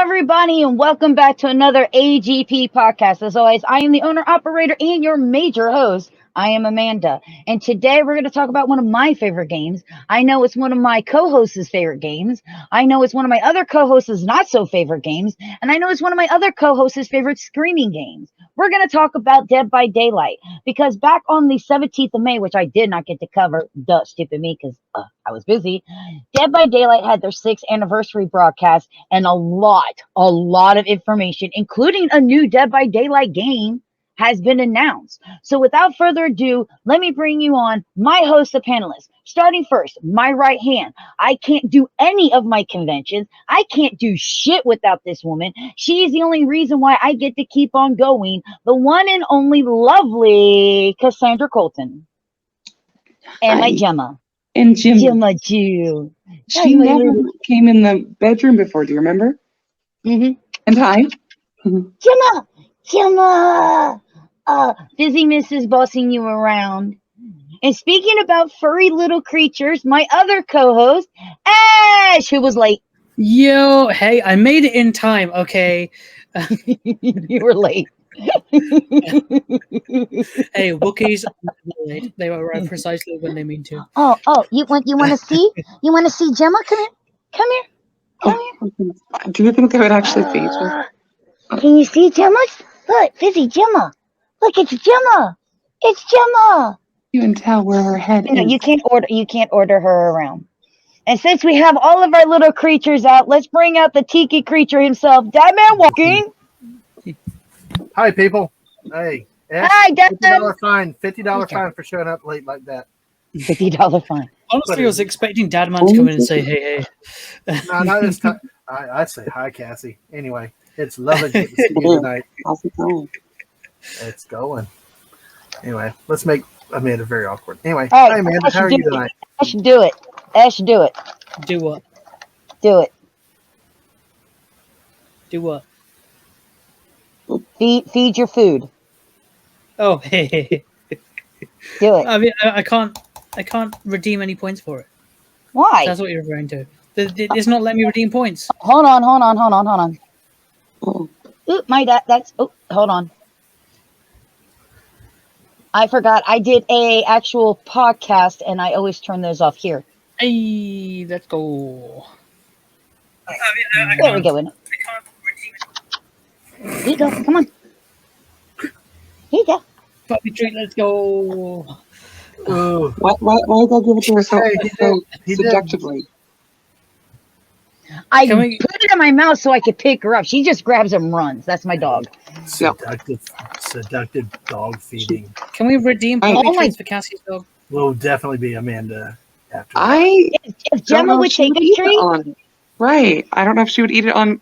everybody, and welcome back to another AGP podcast. As always, I am the owner, operator, and your major host. I am Amanda, and today we're going to talk about one of my favorite games. I know it's one of my co-hosts' favorite games. I know it's one of my other co-hosts' not so favorite games, and I know it's one of my other co-hosts' favorite screaming games. We're going to talk about Dead by Daylight, because back on the 17th of May, which I did not get to cover, stupid me, because I was busy, Dead by Daylight had their 6th anniversary broadcast, and a lot of information, including a new Dead by Daylight game, has been announced. So without further ado, let me bring you on my host of panelists. Starting first, my right hand. I can't do any of my conventions. I can't do shit without this woman. She's the only reason why I get to keep on going. The one and only lovely Cassandra Colton. And my Gemma. And Gemma Jew. She never came in the bedroom before, do you remember? Mm-hmm. And hi. Gemma! Busy Mrs. bossing you around. And speaking about furry little creatures, my other co-host, Ash, who was late. Yo, hey, I made it in time, okay? You were late. Hey, Wookiees, they arrive precisely when they mean to. You want to see? You want to see Gemma? Come here. Do you think they would actually feed her? Can you see Gemma? Look, Busy Gemma. Look, it's Gemma. It's Gemma. You can tell where her head is. You can't order her around. And since we have all of our little creatures out, let's bring out the tiki creature himself, DadMan walking. Hi, people. Hey. Hi, $50 fine. $50 fine for showing up late like that. $50 fine. Honestly, I was expecting DadMan to come in and say, hey. No, not this time. I'd say hi, Cassie. Anyway, it's lovely to see you tonight. How's it going? It's going. Anyway, let's make Amanda very awkward. Anyway, All right, hi, Amanda. How are you tonight? Ash, do it. Do what? Do it. Do what? Feed your food. Oh, hey. Do it. I mean, I can't redeem any points for it. Why? That's what you're referring to. It's not letting me redeem points. Hold on. Ooh, my dad. Hold on. I forgot. I did a actual podcast, and I always turn those off here. Hey, let's go. There we go. Here you go. Come on. Here you go. Puppy treat, let's go. Ooh. Why did I give it to her so seductively? I put it in my mouth so I could pick her up. She just grabs and runs. That's my dog. Seductive dog feeding. Can we redeem puppy treats for Cassie's dog? Will definitely be Amanda after. If Gemma would take a treat. Right. I don't know if she would eat it on.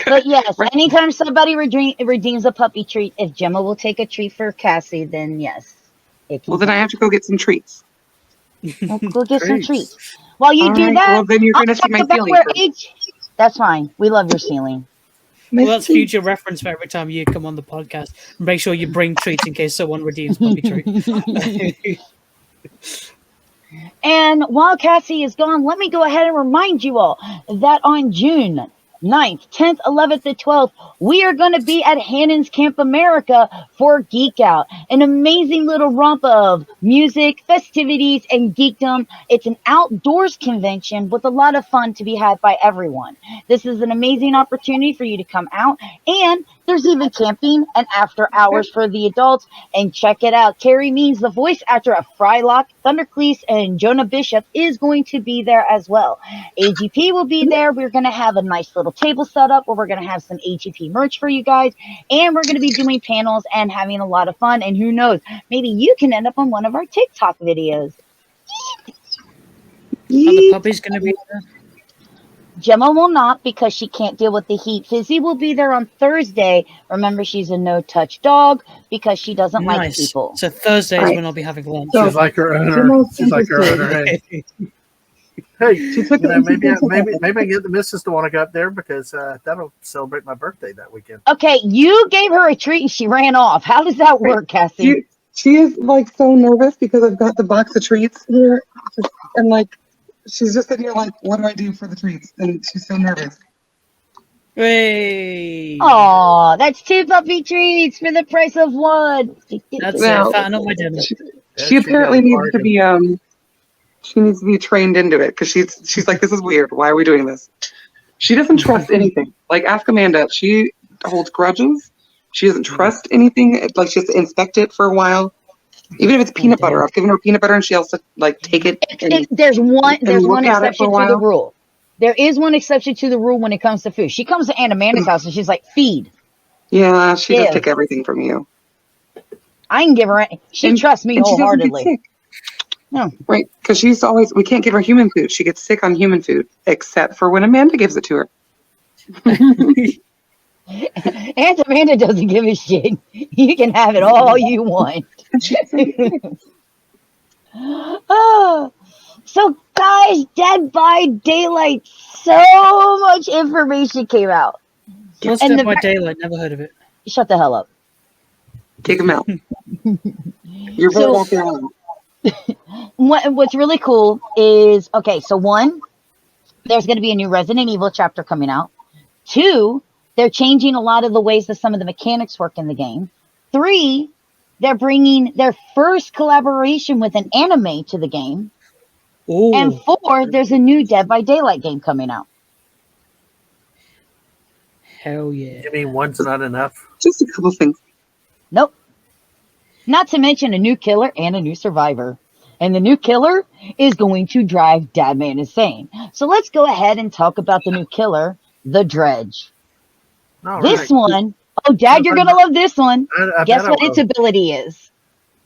But yes, anytime somebody redeems a puppy treat, if Gemma will take a treat for Cassie, then yes. Well, then I have to go get some treats. Well, go get some treats. While you do that, well, then you're going to see my ceiling. That's fine. We love your ceiling. Well, that's future reference for every time you come on the podcast. Make sure you bring treats in case someone redeems puppy treat. And while Cassie is gone, let me go ahead and remind you all that on June 9th, 10th, 11th, and 12th, we are going to be at Hannon's Camp America for Geek Out, an amazing little romp of music, festivities, and geekdom. It's an outdoors convention with a lot of fun to be had by everyone. This is an amazing opportunity for you to come out, and there's even camping and after hours for the adults. And check it out. Carrie Means, the voice actor of Frylock, Thundercleese, and Jonah Bishop, is going to be there as well. AGP will be there. We're going to have a nice little table set up where we're going to have some AGP merch for you guys. And we're going to be doing panels and having a lot of fun. And who knows, maybe you can end up on one of our TikTok videos. Are the puppies going to be there? Gemma will not, because she can't deal with the heat. Fizzy will be there on Thursday. Remember, she's a no-touch dog because she doesn't like people. So Thursday is when I'll be having lunch. She's like her owner. Hey, maybe I get the missus to want to go up there because that'll celebrate my birthday that weekend. Okay, you gave her a treat and she ran off. How does that work, Cassie? She is like so nervous because I've got the box of treats here, and like she's just sitting here like, what do I do for the treats? And she's so nervous. Hey. Aw, that's 2 puppy treats for the price of 1. That's Well, it. Fatten up my dinner. she She got apparently a needs to bargain. be she needs to be trained into it because she's like, this is weird. Why are we doing this? She doesn't trust anything. Like, ask Amanda. She holds grudges. She doesn't trust anything. Like, she has to inspect it for a while. Even if it's peanut butter, I've given her peanut butter and she has to like take it and There's one look at it for a exception to the while. rule. There is one exception to the rule when it comes to food. She comes to Aunt Amanda's house and she's like, feed. Yeah, she does Give. take everything from you. I can give her, she And, trusts me and she doesn't get wholeheartedly. sick. No. Right, because we can't give her human food. She gets sick on human food, except for when Amanda gives it to her. Aunt Amanda doesn't give a shit. You can have it all you want. Oh, so guys, Dead by Daylight, so much information came out. What's And Dead by Daylight? Never heard of it. Shut the hell up. Kick him out. You're very So- off your own. What's really cool is, okay, so 1, there's going to be a new Resident Evil chapter coming out. 2, they're changing a lot of the ways that some of the mechanics work in the game. 3, they're bringing their first collaboration with an anime to the game. Oh, And 4, there's a new Dead by Daylight game coming out. hell yeah. You mean one's not enough? Just a couple things. Nope. Not to mention a new killer and a new survivor. And the new killer is going to drive DadMan insane. So let's go ahead and talk about the new killer, the Dredge. All This right. one, oh, Dad, you're going to love this one. I Guess bet I what its will. ability is?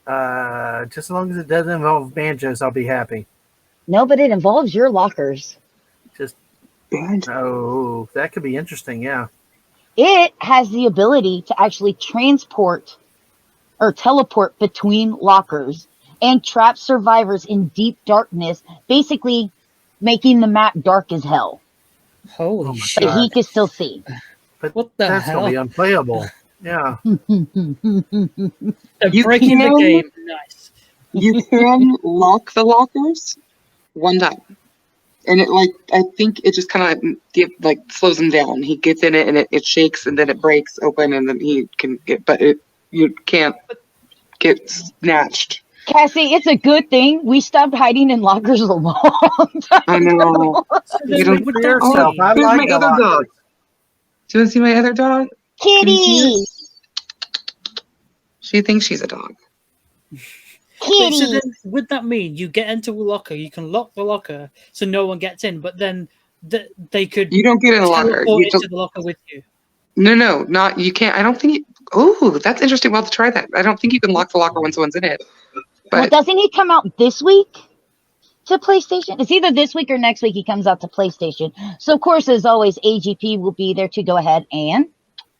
Just as long as it doesn't involve banjos, I'll be happy. No, but it involves your lockers. Just Bad. oh, that could be interesting. Yeah. It has the ability to actually transport or teleport between lockers and trap survivors in deep darkness, basically making the map dark as hell. Holy Oh my shit. But God. he can still see. But What the that's hell? gonna be unplayable. Yeah. They're You breaking the can- game. Nice. You can lock the lockers one time. And I think it just kind of slows him down. He gets in it and it shakes and then it breaks open and then he can you can't get snatched. Cassie, it's a good thing we stopped hiding in lockers a long time. I know. You don't- With For that yourself, scene, I Here's like my other the dog. Do you want to see my other dog? Kitty! She thinks she's a dog. Wait, Kitty! so then, would that mean you get into a locker, you can lock the locker so no one gets in, but then they could You don't get in a locker. teleport You into just, the locker with you? no, not you can't. I don't think. Oh, that's interesting. We'll have to try that. I don't think you can lock the locker when someone's in it. Well, But doesn't he come out this week to PlayStation? It's either this week or next week he comes out to PlayStation. So, of course, as always, AGP will be there to go ahead and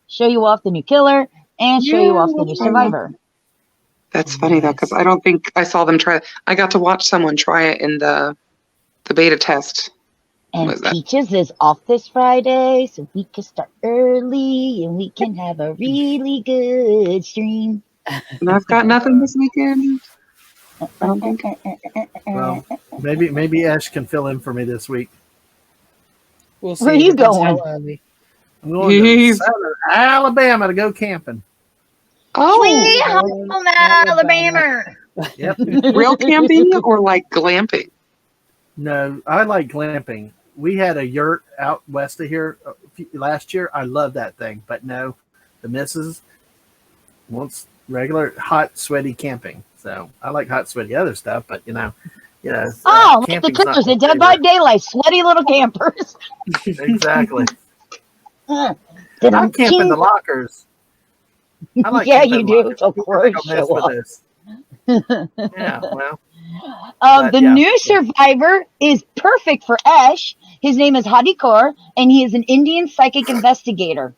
show you off the new killer and show you off the new I know. survivor. that's funny though, because I don't think I saw them try it. I got to watch someone try it in the beta test. And Was that- Peaches is off this Friday, so we can start early and we can have a really good stream. And I've got nothing this weekend. I don't think. Well, maybe Ash can fill in for me this week. We'll see. Where are you Depends going? how early. I'm going to Jeez. Southern Alabama to go camping. Oh, Sweet home Alabama. Yep. real camping or like glamping? No, I like glamping. We had a yurt out west of here last year. I love that thing, but no, the missus wants regular hot, sweaty camping. So I like hot, sweaty other stuff, but Oh, like the camping's not killers my in Dead by favorite. Daylight, sweaty little campers. Exactly. Then I'm camping the lockers. I like Yeah, camping you do. lockers. Of course I'll mess you with will. this. Yeah, well, The But, yeah. new survivor is perfect for Ash. His name is Hadikar, and he is an Indian psychic investigator.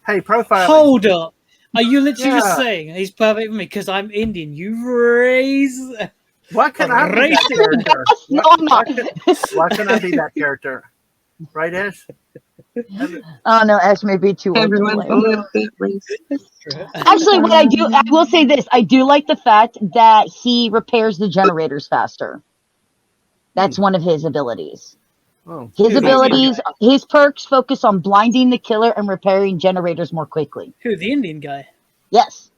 hey, profiling. Hold up. Are you literally just Yeah. saying he's perfect for me because I'm Indian? You raise. Why can I be that Racist. character? No, I'm not. Why can I be that character? Right, Ash? Oh no, Ash may be too old. to Everyone's play. a little bit racist. Actually, what I will say this: I do like the fact that he repairs the generators faster. That's one of his abilities. Oh, His Who, the abilities, his perks focus on blinding the killer and repairing generators more quickly. Who, the Indian guy? Yes.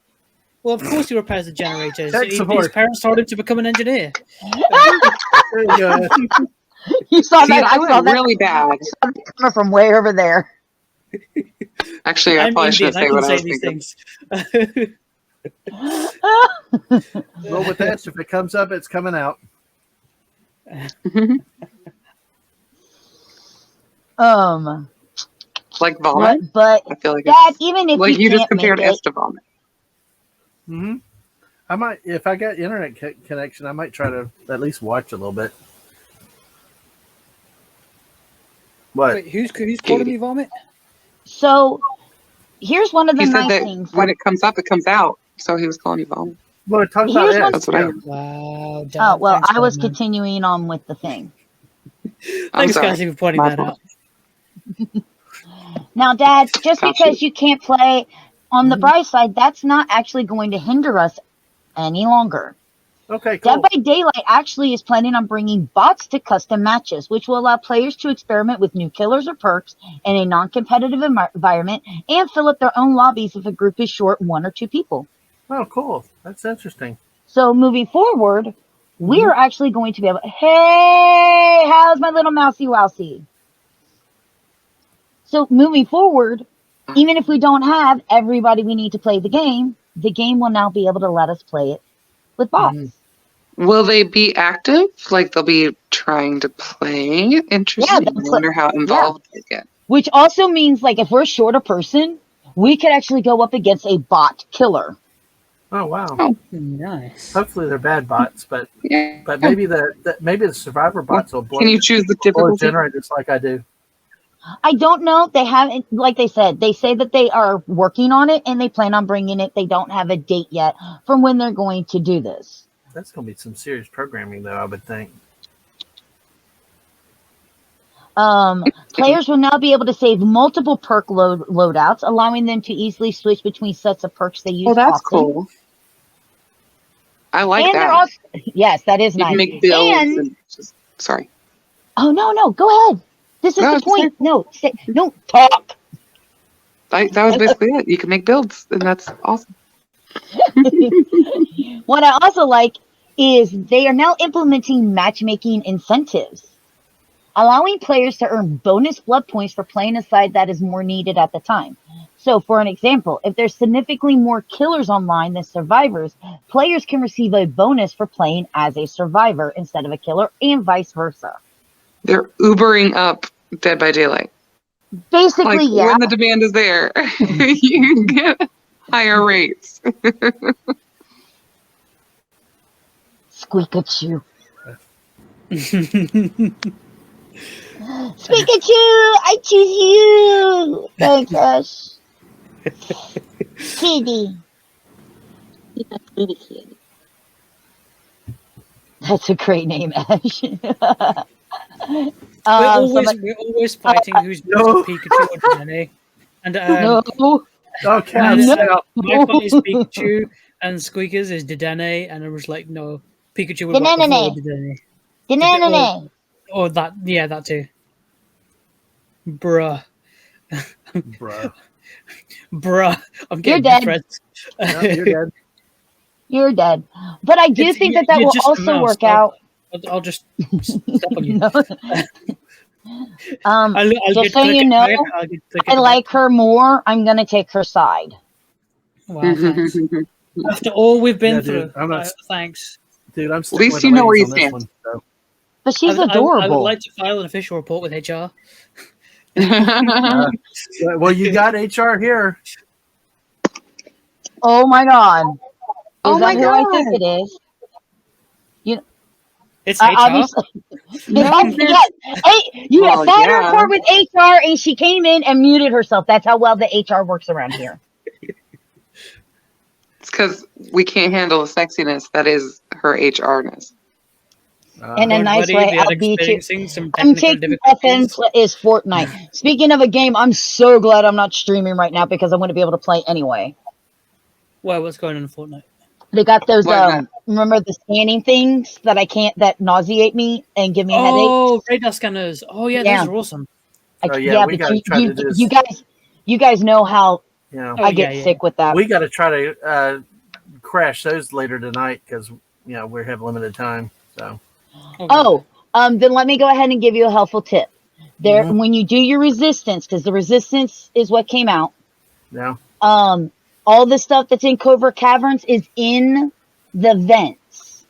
Well, of course he repairs the generators. Tech His support. parents told him to become an engineer. there you go. You saw See, that? if I I saw went that really bad. coming from way over there. Actually, I I'm probably Indian. shouldn't I say can what I say was these thinking. things. Roll with that. If it comes up, it's coming out. Like vomit? But I feel like Dad, it's even if like you you just can't make compared it, S to vomit. Mm-hmm. I might, if I got internet connection, I might try to at least watch a little bit. What? Wait, who's calling me vomit? so here's one of the He said nice that things. when it comes up, it comes out. So he was calling you vomit. Well, talk about Here's it. one- That's what I heard. Wow. Dad, Oh, well, thanks, I was DadMan. continuing on with the thing. I'm Thanks, sorry. Cassie, for pointing My that out. Now, Dad, just Gotcha. because you can't play on the bright side, that's not actually going to hinder us any longer. Okay, cool. Dead by Daylight actually is planning on bringing bots to custom matches, which will allow players to experiment with new killers or perks in a non-competitive environment and fill up their own lobbies if a group is short 1 or 2 people. Oh, cool. That's interesting. So moving forward, we are actually going to be able. Hey, how's my little mousy wousy? So moving forward, even if we don't have everybody we need to play the game will now be able to let us play it with bots. Will they be active? Like they'll be trying to play? Interesting. Yeah, I wonder how involved they get. Which also means, like, if we're short a person, we could actually go up against a bot killer. Oh, wow. Oh. Nice. Hopefully they're bad bots, but Yeah. maybe the survivor bots will blow Can you choose the difficulty? generators like I do. I don't know. They haven't, like they say that they are working on it and they plan on bringing it. They don't have a date yet from when they're going to do this. That's going to be some serious programming, though, I would think. Players will now be able to save multiple perk loadouts, allowing them to easily switch between sets of perks they use. Well, that's often. cool. I like And that. they're also, yes, that is You nice. can make builds And and just sorry. oh no, go ahead. This is No, the it's point. No, talk. That was basically it. You can make builds, and that's awesome. What I also like is they are now implementing matchmaking incentives, allowing players to earn bonus blood points for playing a side that is more needed at the time. So, for an example, if there's significantly more killers online than survivors, players can receive a bonus for playing as a survivor instead of a killer, and vice versa. They're Ubering up Dead by Daylight. Basically, Like yeah. when the demand is there, you get higher rates. Squeakachu. Squeakachu, I choose you. Thanks, Ash. Kitty. That's a great name, Ash. We're always fighting who's No. Pikachu or Danny. And no. Okay, No. my fight is Pikachu and Squeakers is Dedenne, and I was like, no, Pikachu would work before Dedenne. Denanene. Or that, yeah, that too. Bruh. Bruh. I'm getting dead. threats. No, you're dead. You're dead. But I do think that you're will just a also mouse. work out. I'll just step on you. No. I'll Just so you know, I like her more. I'm going to take her side. Wow, thanks. After all we've been Yeah, through, dude, I'm not- thanks. Dude, I'm still least with you the know where ladies you on this stand. one, so. But she's I adorable. would like to file an official report with HR. Well, you got HR here. Oh my God. Oh Is my that who I God. think it is? It's HR. Obviously. No, Yes. Hey, you Well, filed a yeah. report with HR and she came in and muted herself. That's how well the HR works around here. It's because we can't handle the sexiness that is her HR-ness. In a nice Buddy, way, they are I'll beat you. experiencing some I'm technical taking offense difficulties. is Fortnite. Speaking of a game, I'm so glad I'm not streaming right now because I wouldn't be able to play anyway. Well, what's going on in Fortnite? They got those What is that? remember the scanning things that nauseate me and give me headaches? Oh, radar scanners. Oh yeah, Yeah. those are awesome. Oh yeah, we but gotta try to do this. you guys know how You know, Oh, I get sick with that. we got to try to crash those later tonight because we have limited time. So Then let me go ahead and give you a helpful tip. There, Mhm. when you do your resistance, because the resistance is what came out. yeah, All the stuff that's in Covert Caverns is in the vents.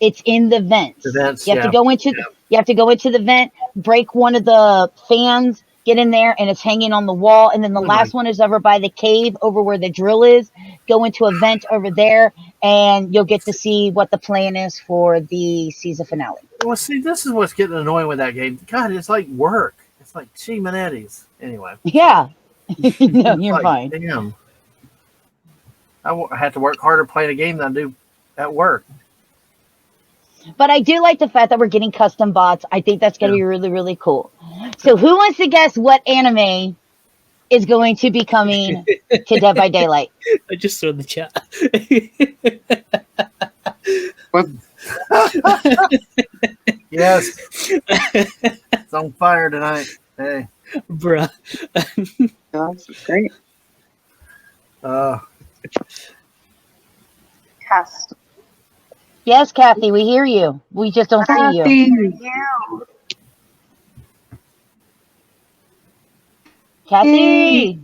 It's in the vents. Events, You have to go into the vent, break one of the fans, get in there, and it's hanging on the wall. And then the last one is over by the cave, over where the drill is. Go into a vent over there, and you'll get to see what the plan is for the season finale. Well, see, this is what's getting annoying with that game. God, it's like work. It's like Chi Manetti's. Anyway. Yeah. No, you're like, fine. Damn. I have to work harder playing a game than I do at work. But I do like the fact that we're getting custom bots. I think that's going to be really, really cool. So who wants to guess what anime is going to be coming to Dead by Daylight? I just saw in the chat. What? Yes. It's on fire tonight. Hey. Bruh. That's great. Cast. Yes, Kathy, we hear you. We just don't see you. You. Kathy,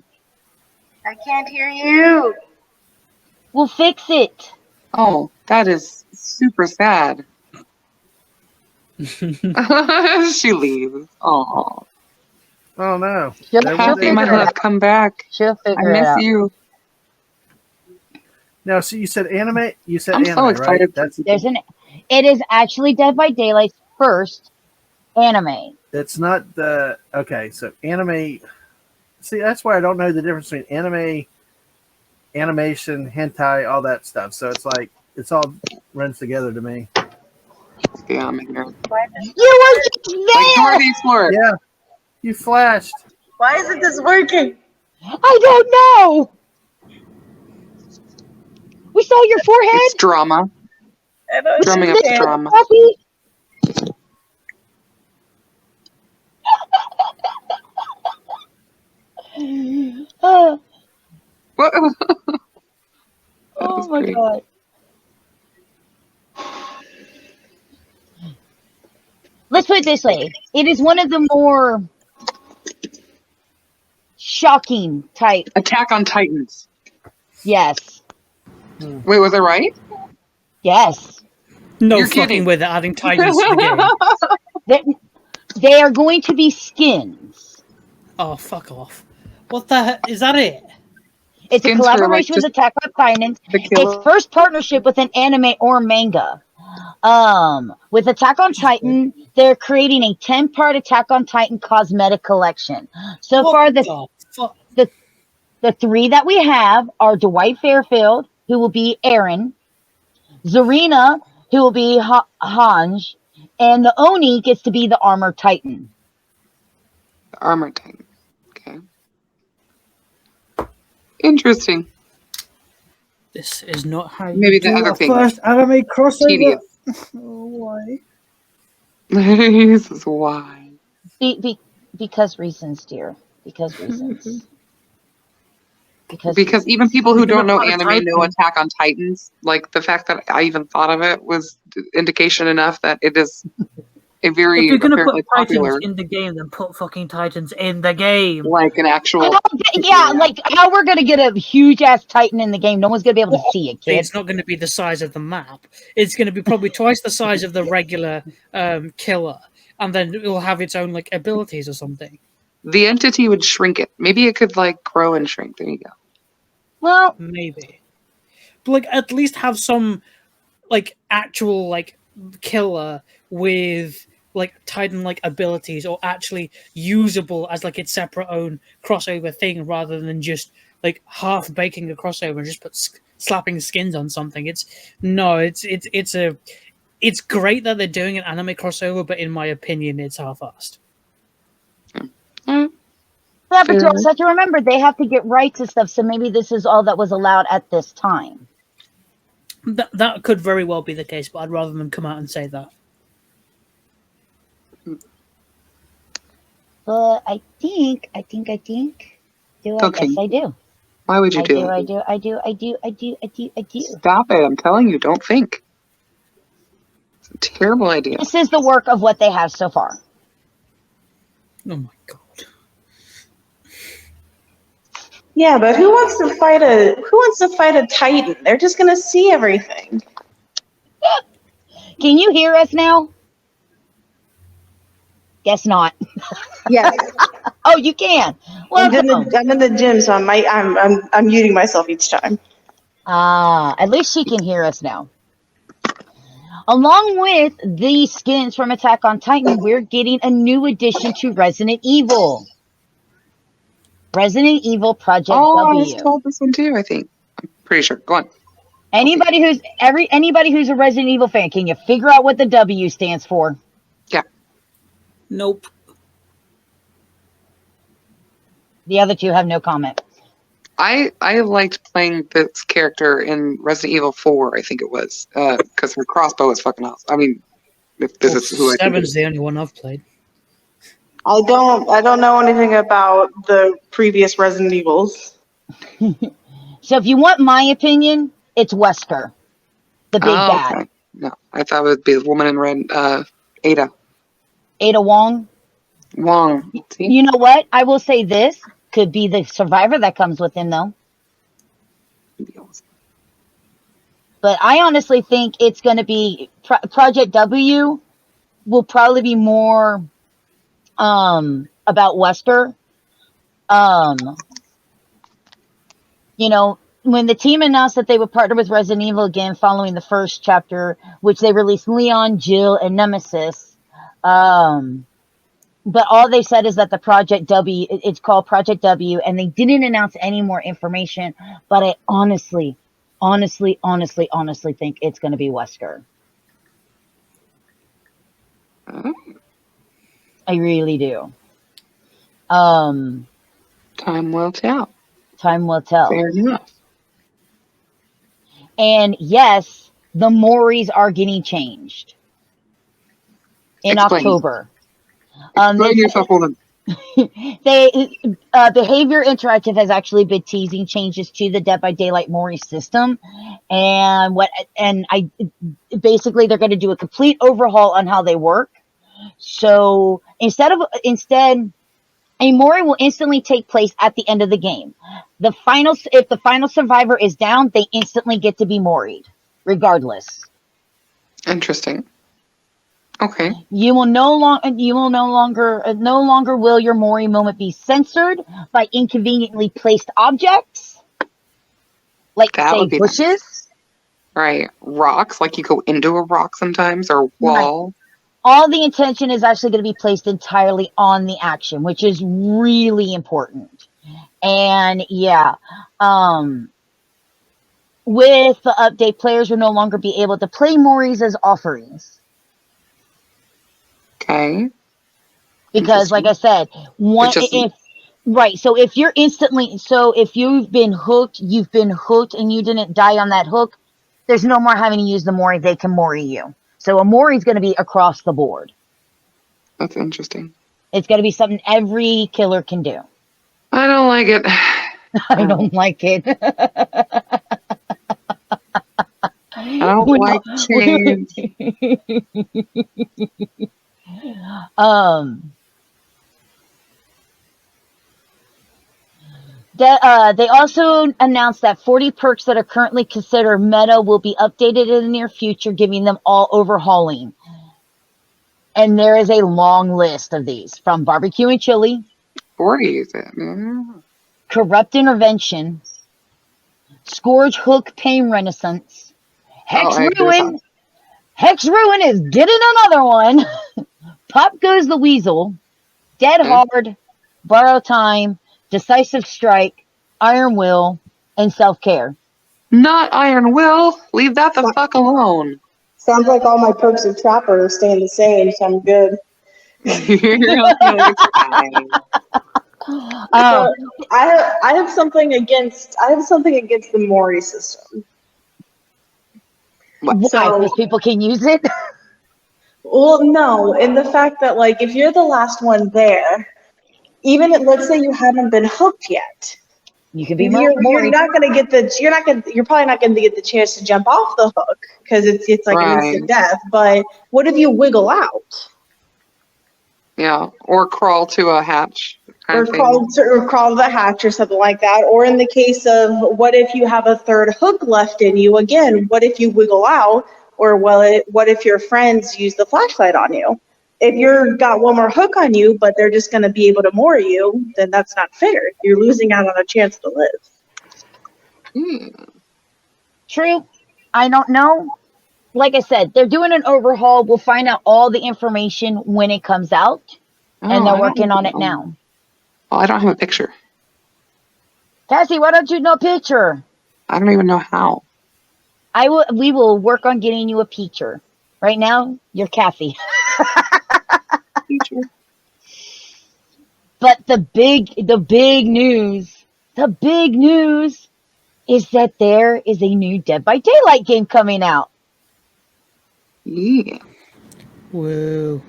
I can't hear you. we'll fix it. Oh, that is super sad. She leaves. Oh, Oh no. She'll Kathy figure might it out. have come back. She'll I figure it miss out. you. Now, so you said anime. You said I'm anime, so excited. right? It is actually Dead by Daylight's first anime. It's not the okay. So anime. See, that's why I don't know the difference between anime, animation, hentai, all that stuff. So it's like it's all runs together to me. Yeah, I'm ignorant. You were just Like there. Dora the Explorer. Yeah, you flashed. Why isn't this working? I don't know. We saw your forehead. It's drama. I don't Drumming up the drama. Kathy. Oh, What? oh my great. god. Let's put it this way. It is one of the more shocking type. Attack on Titans. Yes. Wait, was I right? Yes. No You're fucking kidding. with it, adding Titans to the game. They are going to be skins. Oh, fuck off. What the heck? Is that it? It's a Skins for, like, collaboration with just Attack on Titans. the killer. Its first partnership with an anime or manga. With Attack on Titan, they're creating a 10-part Attack on Titan cosmetic collection. So What far, the fuck? the three that we have are Dwight Fairfield, who will be Aaron, Zarina, who will be Hanj, and the Oni gets to be the Armored Titan. The Armored Titan. Okay. Interesting. This is not how you Maybe the do other a thing. first anime crossover. Tedious. Oh, why? This is why. Because reasons, dear. Because reasons. Because even people who You're don't know gonna put a anime know Titan. Attack on Titans. Like the fact that I even thought of it was indication enough that it is a very If you're gonna apparently put Titans popular, in the game, then put fucking Titans in the game. like an actual. Yeah, like how we're gonna get a huge ass Titan in the game? No one's gonna be able to see it, kid. It's not going to be the size of the map. It's going to be probably twice the size of the regular killer, and then it will have its own like abilities or something. The entity would shrink it. Maybe it could like grow and shrink. There you go. Well, Maybe, but like at least have some like actual like killer with like Titan like abilities or actually usable as like its separate own crossover thing rather than just like half baking a crossover and just put slapping skins on something. It's great that they're doing an anime crossover, but in my opinion, it's half-assed. yeah, but you also have to remember they have to get rights and stuff. So maybe this is all that was allowed at this time. That could very well be the case, but I'd rather them come out and say that. But I think. Do I? Okay. Yes, I do. Why would you do that? I do. Stop it. I'm telling you, don't think. It's a terrible idea. This is the work of what they have so far. Oh my god. Yeah, but who wants to fight a Titan? They're just gonna see everything. Can you hear us now? Guess not. Yes. Oh, you can. I'm in Welcome. the gym, so I'm muting myself each time. At least she can hear us now. Along with the skins from Attack on Titan, we're getting a new addition to Resident Evil. Resident Evil Project Oh, I W. was told this one too, I think. I'm pretty sure. Go on. Anybody who's a Resident Evil fan, can you figure out what the W stands for? Yeah. Nope. The other two have no comment. I liked playing this character in Resident Evil 4, I think it was, because her crossbow is fucking awesome. I mean, if this is who I think it Seven's is. the only one I've played. I don't know anything about the previous Resident Evils. So if you want my opinion, it's Wesker, the big bad. Okay. No, I thought it would be the woman in red, Ada Wong. Wong. See? You know what? I will say this. Could be the survivor that comes with him, though. But I honestly think it's going to be Project W will probably be more about Wesker. You know, when the team announced that they would partner with Resident Evil again following the first chapter, which they released Leon, Jill, and Nemesis. But all they said is that the Project W, it's called Project W, and they didn't announce any more information. But I honestly think it's going to be Wesker. I really do. Time will tell. Time will tell. Fair enough. And yes, the Moris are getting changed in Explain. October. Explain yourself, woman. Behavior Interactive has actually been teasing changes to the Dead by Daylight Mori system, and basically they're going to do a complete overhaul on how they work. So instead, a Mori will instantly take place at the end of the game. If the final survivor is down, they instantly get to be Mori'd, regardless. Interesting. Okay. You will no longer will your Mori moment be censored by inconveniently placed objects, like That say would be bushes. nice. Right. Rocks, like you go into a rock sometimes, or wall. Right. All the attention is actually going to be placed entirely on the action, which is really important. And yeah, with the update, players will no longer be able to play Moris as offerings. Okay. Because, like I said, so if you've been hooked, and you didn't die on that hook, there's no more having to use the Mori. They can Mori you. So a Mori is going to be across the board. That's interesting. It's going to be something every killer can do. I don't like it. I don't like it. I don't like change. They also announced that 40 perks that are currently considered meta will be updated in the near future, giving them all overhauling. And there is a long list of these, from barbecue and chili, 40 is it? Mm. corrupt intervention, scourge hook pain renaissance, hex ruin. Hex ruin is getting another one. Pop goes the weasel, dead hard, borrow time, decisive strike, iron will, and self-care. Not iron will. Leave that the fuck alone. Sounds like all my perks of Trapper are staying the same, so I'm good. I have something against the Mori system. Why? So- Because people can use it. Well, no, in the fact that like if you're the last one there, even if, let's say you haven't been hooked yet, You can be you're not gonna get the you're probably not gonna get the chance to jump off the hook because it's like an instant death. But what if you wiggle out Yeah, or crawl to a hatch. or crawl to the hatch or something like that? Or in the case of what if you have a third hook left in you? Again, what if you wiggle out? Or what if your friends use the flashlight on you? If you're got one more hook on you, but they're just going to be able to moor you, then that's not fair. You're losing out on a chance to live. True. I don't know. Like I said, they're doing an overhaul. We'll find out all the information when it comes out, and they're working on it now. Well, I don't have a picture. Cassie, why don't you know a picture? I don't even know how. We will work on getting you a picture. Right now, you're Cassie. Picture. But the big news is that there is a new Dead by Daylight game coming out. Yeah. Whoa.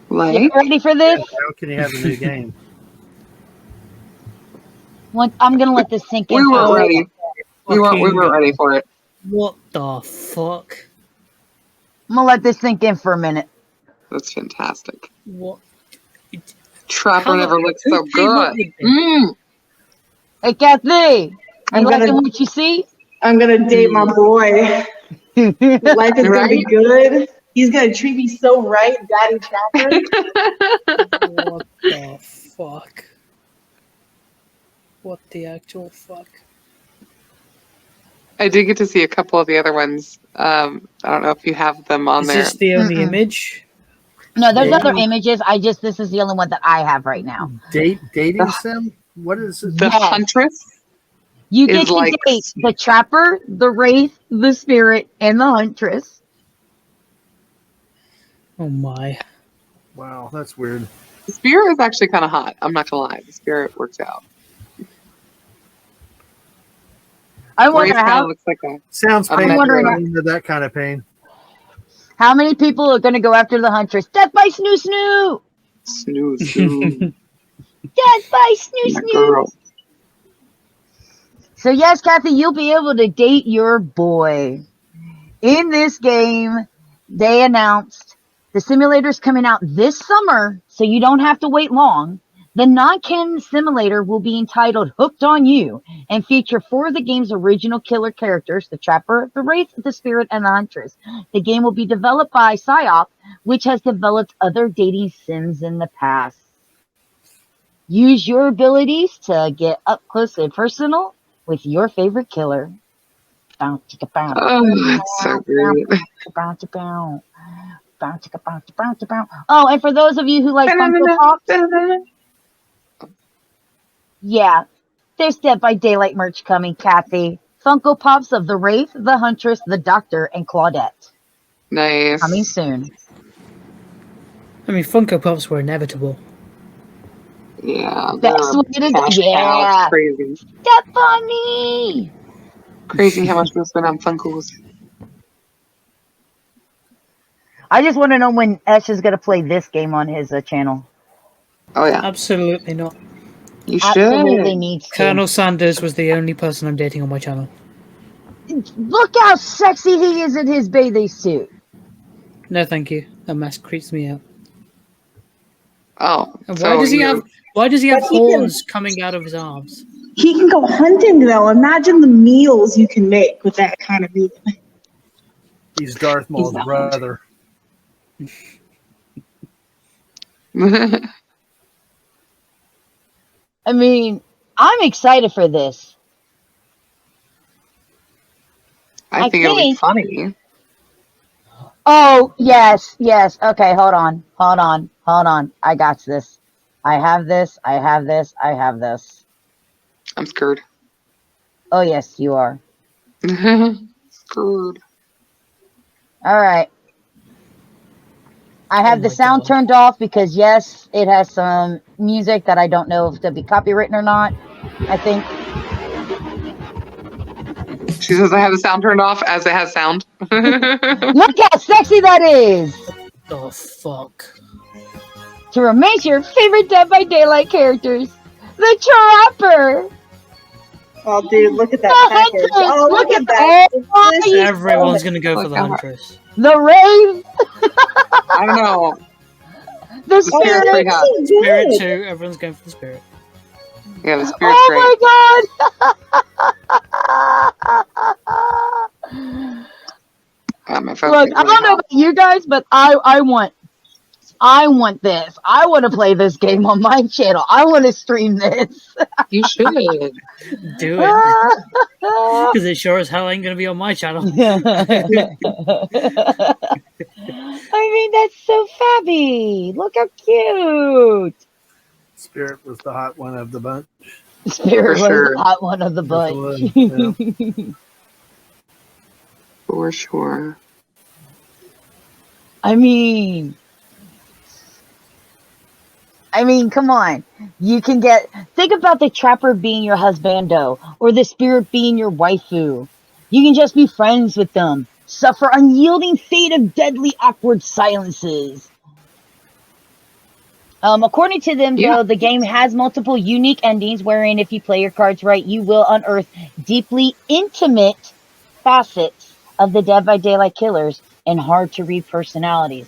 Like, You ready for this? How can you have a new game? I'm gonna let this sink in. we for a weren't second. ready. We weren't ready for it. What the fuck? I'm gonna let this sink in for a minute. That's fantastic. What? Trapper How never the- looked who so came up good. with Hey, Kathy, I'm you liking gonna what you see? I'm gonna date my boy. Life is gonna be Right? good. He's gonna treat me so right, Daddy Trapper. What the fuck? What the actual fuck? I did get to see a couple of the other ones. I don't know if you have them on Is there. this the only Mm-mm. image? No, there's Yeah. other images. This is the only one that I have right now. Dating sim? What is it? The Yes. Huntress You is get to like- date the Trapper, the Wraith, the Spirit, and the Huntress. Oh my. Wow, that's weird. the Spirit is actually kind of hot. I'm not gonna lie. The Spirit works out. I wonder Wraith kind how of looks like a Sounds I'm painful. wondering- I'm into that kind of pain. many people are going to go after the Huntress. Death by Snoo Snoo! snooze. Death by Snoo My Snoo! girl. So yes, Kathy, you'll be able to date your boy. In this game, they announced the simulator's coming out this summer, so you don't have to wait long. The non-canon simulator will be entitled Hooked on You and feature 4 of the game's original killer characters, the Trapper, the Wraith, the Spirit, and the Huntress. The game will be developed by Psyop, which has developed other dating sims in the past. Use your abilities to get up close and personal with your favorite killer. Bow, chicka, bow. Oh, that's so great. Bow, chicka, bow. Bow, chicka, bow, chicka, bow, chicka, bow. Oh, and for those of you who like Funko Pops, yeah, there's Dead by Daylight merch coming, Kathy. Funko Pops of the Wraith, the Huntress, the Doctor, and Claudette. Nice. Coming soon. I mean, Funko Pops were inevitable. Yeah. That's what it is. Cash Yeah. cows, crazy. Stephanie! Crazy how much we spend on Funkos. I just want to know when Ash is going to play this game on his channel. Oh yeah, Absolutely not. you should. Absolutely needs to. Colonel Sanders was the only person I'm dating on my channel. Look how sexy he is in his bathing suit. No, thank you. That mask creeps me out. Oh, And so why does he you- have? Why does he have But he can- horns coming out of his arms? He can go hunting though. Imagine the meals you can make with that kind of meat. He's Darth Maul's not. brother. I mean, I'm excited for this. I think it'll be think- funny. Oh, yes. Okay, hold on. I got this. I have this. I'm scared. Oh, yes, you are. Scared. All right. I have Oh the my sound God. turned off because, yes, it has some music that I don't know if to be copywritten or not. I think. She says I have the sound turned off as it has sound. Look how sexy that is! Oh fuck! To remain your favorite Dead by Daylight characters, the Trapper! Oh, dude, look at that The package. Huntress! Oh, look at that. Oh, This is Everyone's gonna go Look for the how- Huntress. the Wraith! I don't know. The The Spirit's Spirit! pretty hot. so Spirit good. too. Everyone's going for the Spirit. Yeah, the Spirit's Oh great. my god! Yeah, my phone's Look, getting I really don't know hot. about you guys, but I want this. I want to play this game on my channel. I want to stream this. You should. Do it. Because it sure as hell ain't gonna be on my channel. I mean, that's so fabby. Look how cute. Spirit was the hot one of the bunch. Spirit was sure. the hot one of the That's bunch. the one, For sure. I mean, come on. You can think about the Trapper being your husbando or the Spirit being your waifu. You can just be friends with them. Suffer unyielding fate of deadly awkward silences. According to them, Yeah. though, the game has multiple unique endings wherein if you play your cards right, you will unearth deeply intimate facets of the Dead by Daylight killers and hard-to-read personalities.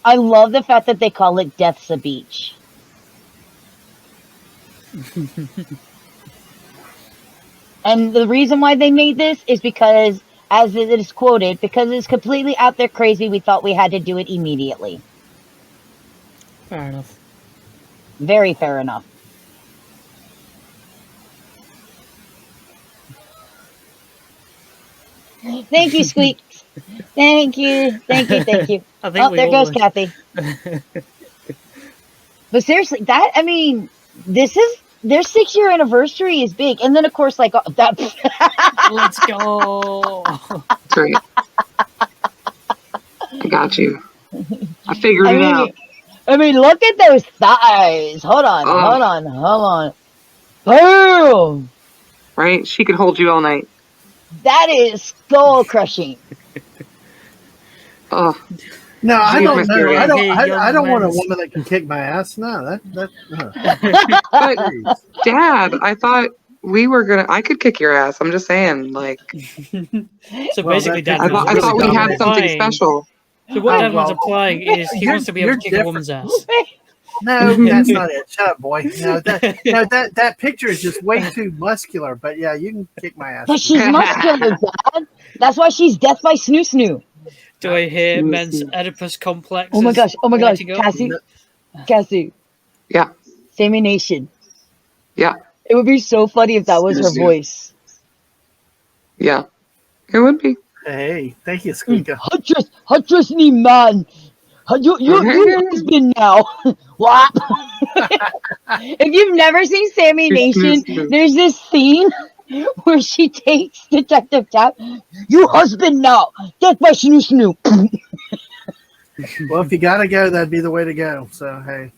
I love the fact that they call it Death's a Beach. And the reason why they made this is because, as it is quoted, because it's completely out there crazy, we thought we had to do it immediately. Fair enough. Very fair enough. Thank you, Squeaks. Thank you. Thank you. Thank you. I think Oh, we there all goes would. Kathy. But seriously, their 6-year anniversary is big. And then, of course, like that. Let's go. That's right. I got you. I figured it out. I mean, look at those thighs. Hold on. Boom. Right? She could hold you all night. That is skull crushing. Oh, No, I She's don't my know. spirit. I don't want a Young woman that can kick my ass. No, but Dad, I thought I could kick your ass. I'm just saying, like, So Well, basically, that- I DadMan's thought we had something implying- special. So what Oh, DadMan's well. implying is he wants to be able You're to kick a woman's ass. No, that's not it. Shut up, boy. No, that picture is just way too muscular. But yeah, you can kick my ass. But she's muscular, Dad. That's why she's death by snoo snoo. Do I hear Snoo, men's snoo. Oedipus complex? Oh my gosh. rising up? Cassie. Yeah. Sammy Nation. Yeah. It would be so funny if that was her Snoo, snoo. voice. Yeah. It would be. Hey, thank you, Squeaker. Huntress me man. You husband now. What? If you've never seen Sammy Nation, there's this scene where she takes Detective Tap. You husband now. Death by snoo snoo. Well, if you gotta go, that'd be the way to go. So hey,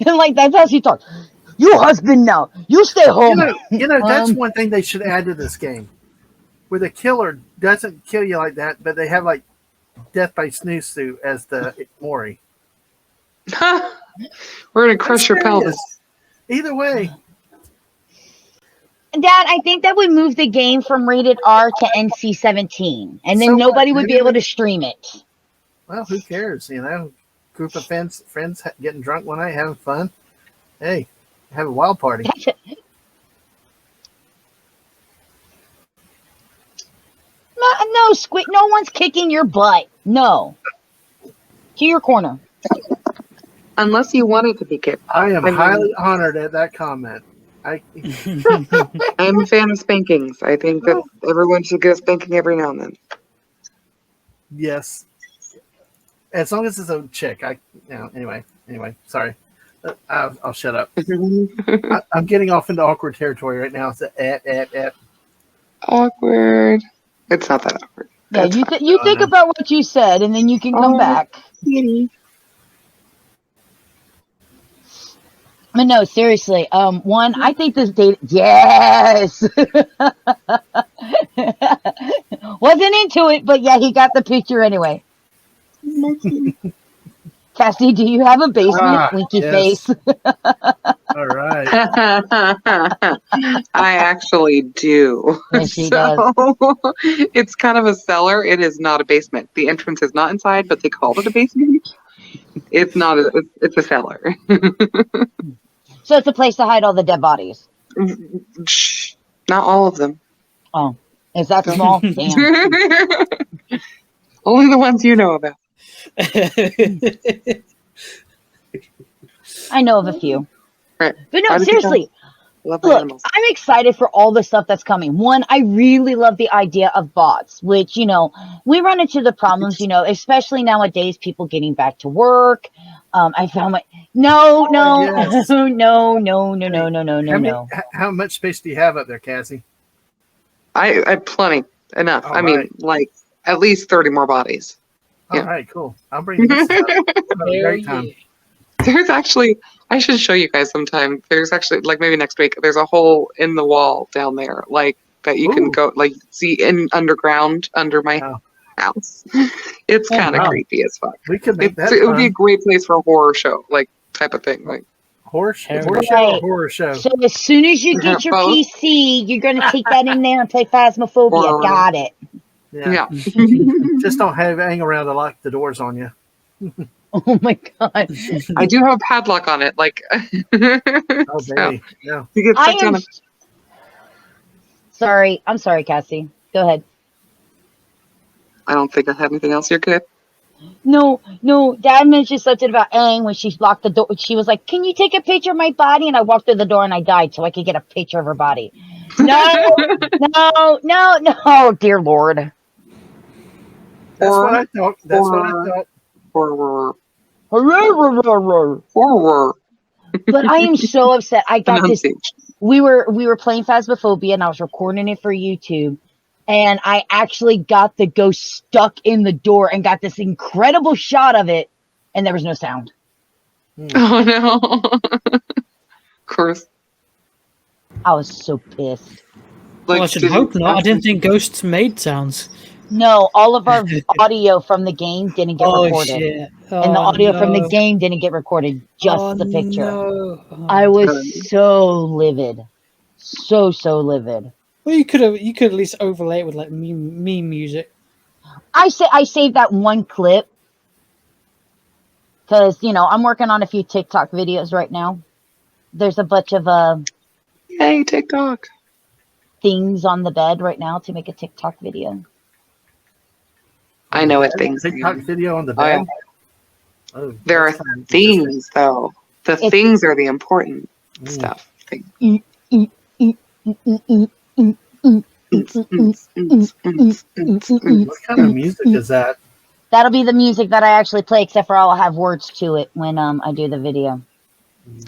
And like that's how she talks. You husband now. You stay home. That's one thing they should add to this game, where the killer doesn't kill you like that, but they have like death by snoo as the Mori. We're gonna crush your pelvis. Either way, Dad, I think that would move the game from rated R to NC-17, and then So what? nobody would be Maybe able to stream it. well, who cares? Group of friends getting drunk one night, having fun. Hey, have a wild party. No, Squid. No one's kicking your butt. No. To your corner. Unless you wanted to be kicked. I am mean- highly honored at that comment. I'm a fan of spankings. I think that everyone should get a spanking every now and then. Yes, as long as it's a chick. Anyway. Sorry, I'll shut up. I'm getting off into awkward territory right now. It's Awkward. It's not that awkward. Yeah, That's fine. you think about what you said, and then you can come Oh. back. But no, seriously. One, I think this date. Yes. Wasn't into it, but yeah, he got the picture anyway. Cassie, do you have a basement? Winky yes. face. All right. I actually do. Yes, she So it's kind of a cellar. It is not a basement. The entrance is not inside, but they called it a basement. It's not. It's a cellar. So it's a place to hide all the dead bodies. Shh, not all of them. Oh, is that small? Damn. Only the ones you know about. I know of a few. Right. But Why no, did you seriously. Love Look, animals. I'm excited for all the stuff that's coming. One, I really love the idea of bots, which, we run into the problems, especially nowadays, people getting back to work. I found no, Yes. no. How much space do you have up there, Cassie? I plenty enough. All I mean, right. like at least 30 more bodies. All Yeah. right, cool. I'll bring this up. Have a great time. There's actually, I should show you guys sometime. There's actually, like maybe next week, there's a hole in the wall down there, like that you can Ooh. go, like see in underground under my Wow. house. It's Oh, kind of wow. creepy as fuck. We could make that It would be a fun. great place for a horror show, like type of thing. Like, Horror show or Right. horror show? So as soon as you get your Both. PC, you're going to take that in there and play Phasmophobia. Or- Got it. yeah. Just don't hang around to lock the doors on you. Oh my God. I do have a padlock on it. Like, Oh, so, baby. Yeah. you get I stuck down am sorry. I'm sorry, Cassie. Go ahead. I don't think I have anything else. You're good. No. Dad mentioned something about Aang when she locked the door. She was like, "Can you take a picture of my body?" And I walked through the door and I died so I could get a picture of her body. No, dear Lord. That's Or- what I thought. That's what I thought. Horror. But Horror. I am so upset. I got this. Pronunciation. We were playing Phasmophobia and I was recording it for YouTube. And I actually got the ghost stuck in the door and got this incredible shot of it. And there was no sound. Oh no. Of course. I was so pissed. Like, Well, I should did you hope not. I didn't actually- think ghosts made sounds. No, all of our audio from the game didn't get Oh recorded. shit! And the Oh, audio from the no. game didn't get recorded. Just Oh, the picture. No. Oh. I was so livid. So livid. Well, you could at least overlay it with like meme music. I saved that one clip. Because, I'm working on a few TikTok videos right now. There's a bunch of Yay, TikTok. things on the bed right now to make a TikTok video. I know what things TikTok are. video on the Oh, yeah. bed. Oh, There are that's kind of interesting. things, though. The It's- things are the important Mm. stuff. Things. What kind of music is that? That'll be the music that I actually play, except for I'll have words to it when I do the video.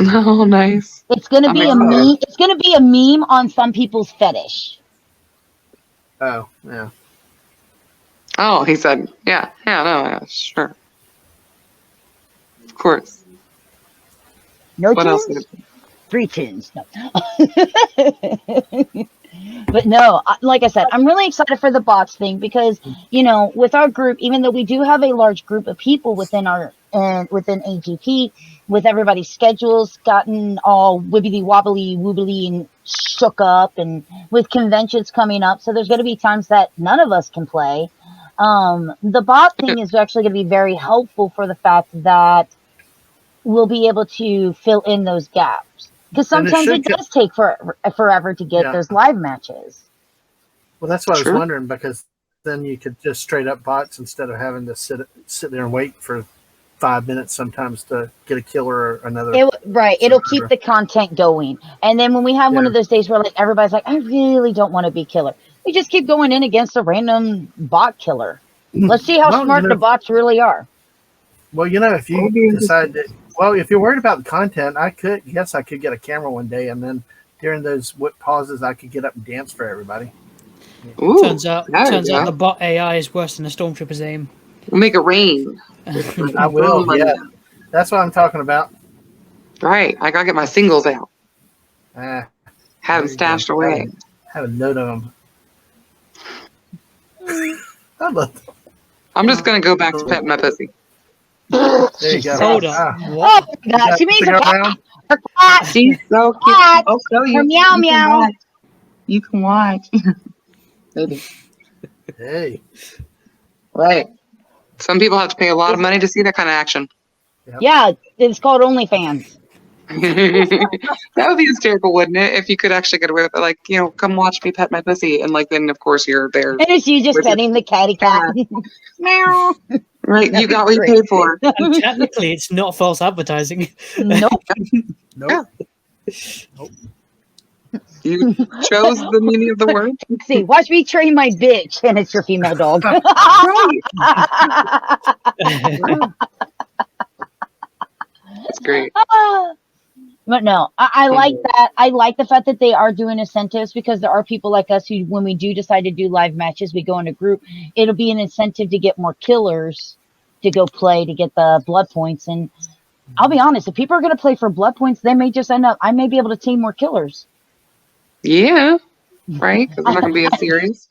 Oh, nice. It's gonna I'm be a excited. meme. It's gonna be a meme on some people's fetish. Oh, yeah. Oh, he said, yeah, sure. Of course. No What else? tunes? 3 tunes. No. But no, like I said, I'm really excited for the bots thing because, with our group, even though we do have a large group of people within within AGP, with everybody's schedules gotten all wibbly wobbly and shook up, and with conventions coming up, so there's going to be times that none of us can play. The bot thing is actually going to be very helpful for the fact that we'll be able to fill in those gaps. Because And it sometimes should it does take forever to get Yeah. those live matches. Well, that's what I Sure. was wondering, because then you could just straight up bots instead of having to sit there and wait for 5 minutes sometimes to get a kill or another. It'll keep the content going. And then when we have one Yeah. of those days where like everybody's like, I really don't want to be killer, we just keep going in against a random bot killer. Let's see how Well, smart the bots really are. Well, if you decide that, if you're worried about the content, I could get a camera one day, and then during those pauses, I could get up and dance for everybody. Ooh, Turns out there you the go. bot AI is worse than the stormtrooper's aim. We'll make it rain. I will. Yeah, that's what I'm talking about. Right. I gotta get my singles out. Ah, Have them there you stashed go. away. Have a note of them. I love them. I'm just gonna go back to petting my pussy. There you go. Hold up. Ah, What? Oh my God, she means to a go cat. around? Her cat. She's so cute. Cat. I'll show you. Her meow You can meow. watch. You can watch. Maybe. Hey. Right. Some people have to pay a lot of money to see that kind of action. Yeah, it's called OnlyFans. That would be hysterical, wouldn't it? If you could actually get away with it, like, come watch me pet my pussy, and like then of course you're there. And it's you just with your- petting the catty cat. Meow. Right, you got what you Great. paid for. And technically, it's not false advertising. Nope. Nope. You chose the meaning of the word. See, watch me train my bitch, and it's your female dog. Right. That's great. But no, I like that. I like the fact that they are doing incentives because there are people like us who, when we do decide to do live matches, we go in a group. It'll be an incentive to get more killers to go play to get the blood points. And I'll be honest, if people are going to play for blood points, they may just end up. I may be able to team more killers. Yeah. Right? Because I'm not going to be a series.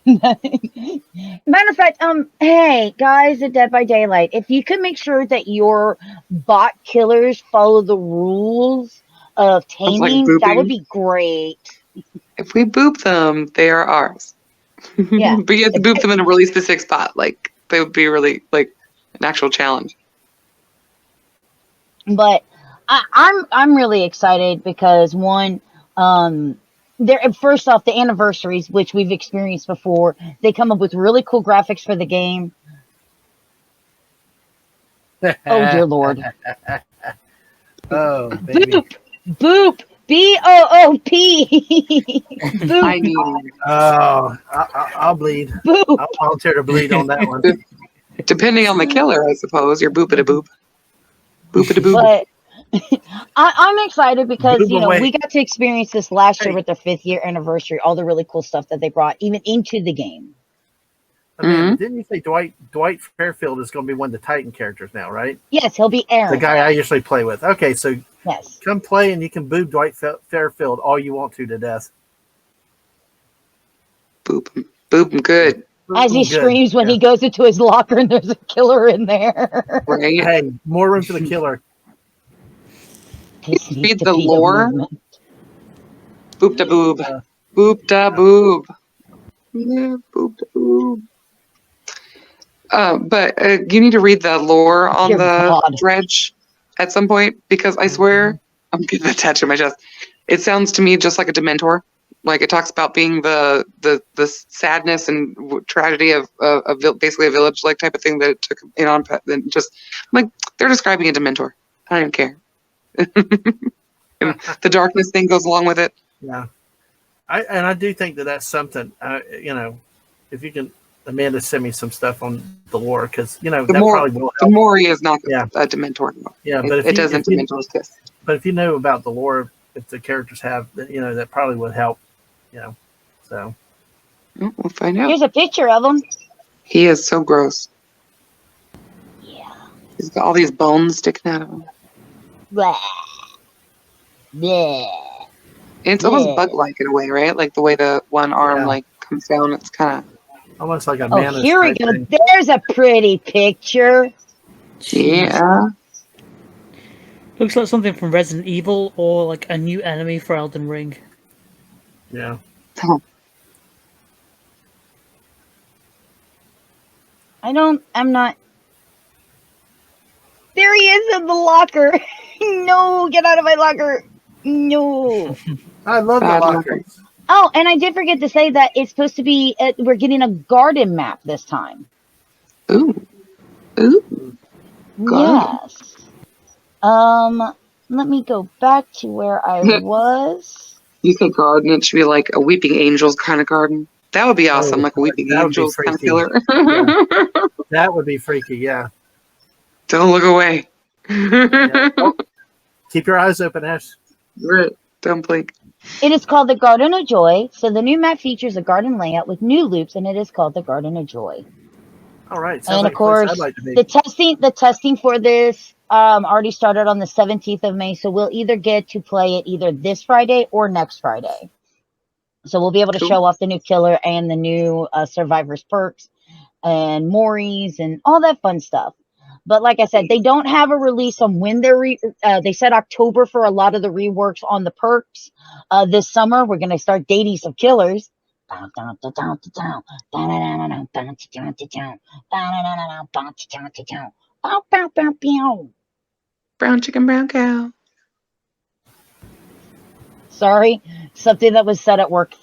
Matter of fact, hey guys at Dead by Daylight, if you could make sure that your bot killers follow the rules of taming, that would be great. If we boop them, they are ours. Yeah. But you have to boop them in a really specific spot. Like, they would be really, like, an actual challenge. But I'm really excited because one, first off, the anniversaries, which we've experienced before, they come up with really cool graphics for the game. Oh dear Lord! Oh, baby. Boop, boop, B-O-O-P. Boop, I mean, I'll bleed. boop. I'll volunteer to bleed on that one. depending on the killer, I suppose. You're boop-a-da-boop. Boop-a-da-boop. But I'm excited because Boop away. we got to experience this last year Hey. with their 5th year anniversary. All the really cool stuff that they brought even into the game. Amanda, didn't you say Dwight Fairfield is going to be one of the Titan characters now, right? Yes, he'll be Aaron. The guy I usually play with. Okay, so Yes. come play and you can boo Dwight Fairfield all you want to death. Boop 'em. Boop 'em good. As he Good. screams when Yeah. he goes into his locker and there's a killer in there. Right? Hey, more room for the killer. This needs Read to the be a lore. movement. Boop-da-boob. Yeah. Boop-da-boob. Yeah, boop-da-boob. But you need to read the lore on Dear the God. dredge at some point, because I swear I'm getting a tattoo on my chest. It sounds to me just like a Dementor. Like, it talks about being the sadness and tragedy of basically a village like type of thing that it took on. And just like, they're describing a Dementor. I don't care. And the darkness thing goes along with it. Yeah, I do think that's something. If you can, Amanda, send me some stuff on the lore because that probably will The help. Mori is not Yeah. a Dementor. Yeah, but it doesn't Dementor's kiss. But if you know about the lore, if the characters have, that probably would help. So We'll find out. Here's a picture of him. He is so gross. Yeah. He's got all these bones sticking out of him. Blah. Blah. It's almost bug-like in a way, right? Like the way the one arm comes down. It's kind of almost like a Oh, mantis here we type go. thing. There's a pretty picture. yeah. Looks like something from Resident Evil or like a new enemy for Elden Ring. Yeah. I'm not. There he is in the locker. No, get out of my locker. No. I love the Bad lockers. Oh, and I did forget to say that it's supposed to be, we're getting a garden map this time. Ooh. Ooh. Garden. Yes. Let me go back to where I was. You say garden, it should be like a Weeping Angels kind of garden. That would be awesome, Oh, like a Weeping that would be Angels kind of freaky. killer. That would be freaky. Yeah. Don't look away. Yeah. Oh, keep your eyes open, Ash. Right. Don't blink. It is called the Garden of Joy. So the new map features a garden layout with new loops, and it is called the Garden of Joy. All right. Sounds And like of a place course, I'd like to be. the testing for this already started on the 17th of May. So we'll either get to play it either this Friday or next Friday. So we'll be able to Cool. show off the new killer and the new survivors perks and Maury's and all that fun stuff. But like I said, they don't have a release on when they're they said October for a lot of the reworks on the perks. This summer we're gonna start dating some killers. Brown chicken, brown cow. Sorry, something that was said at work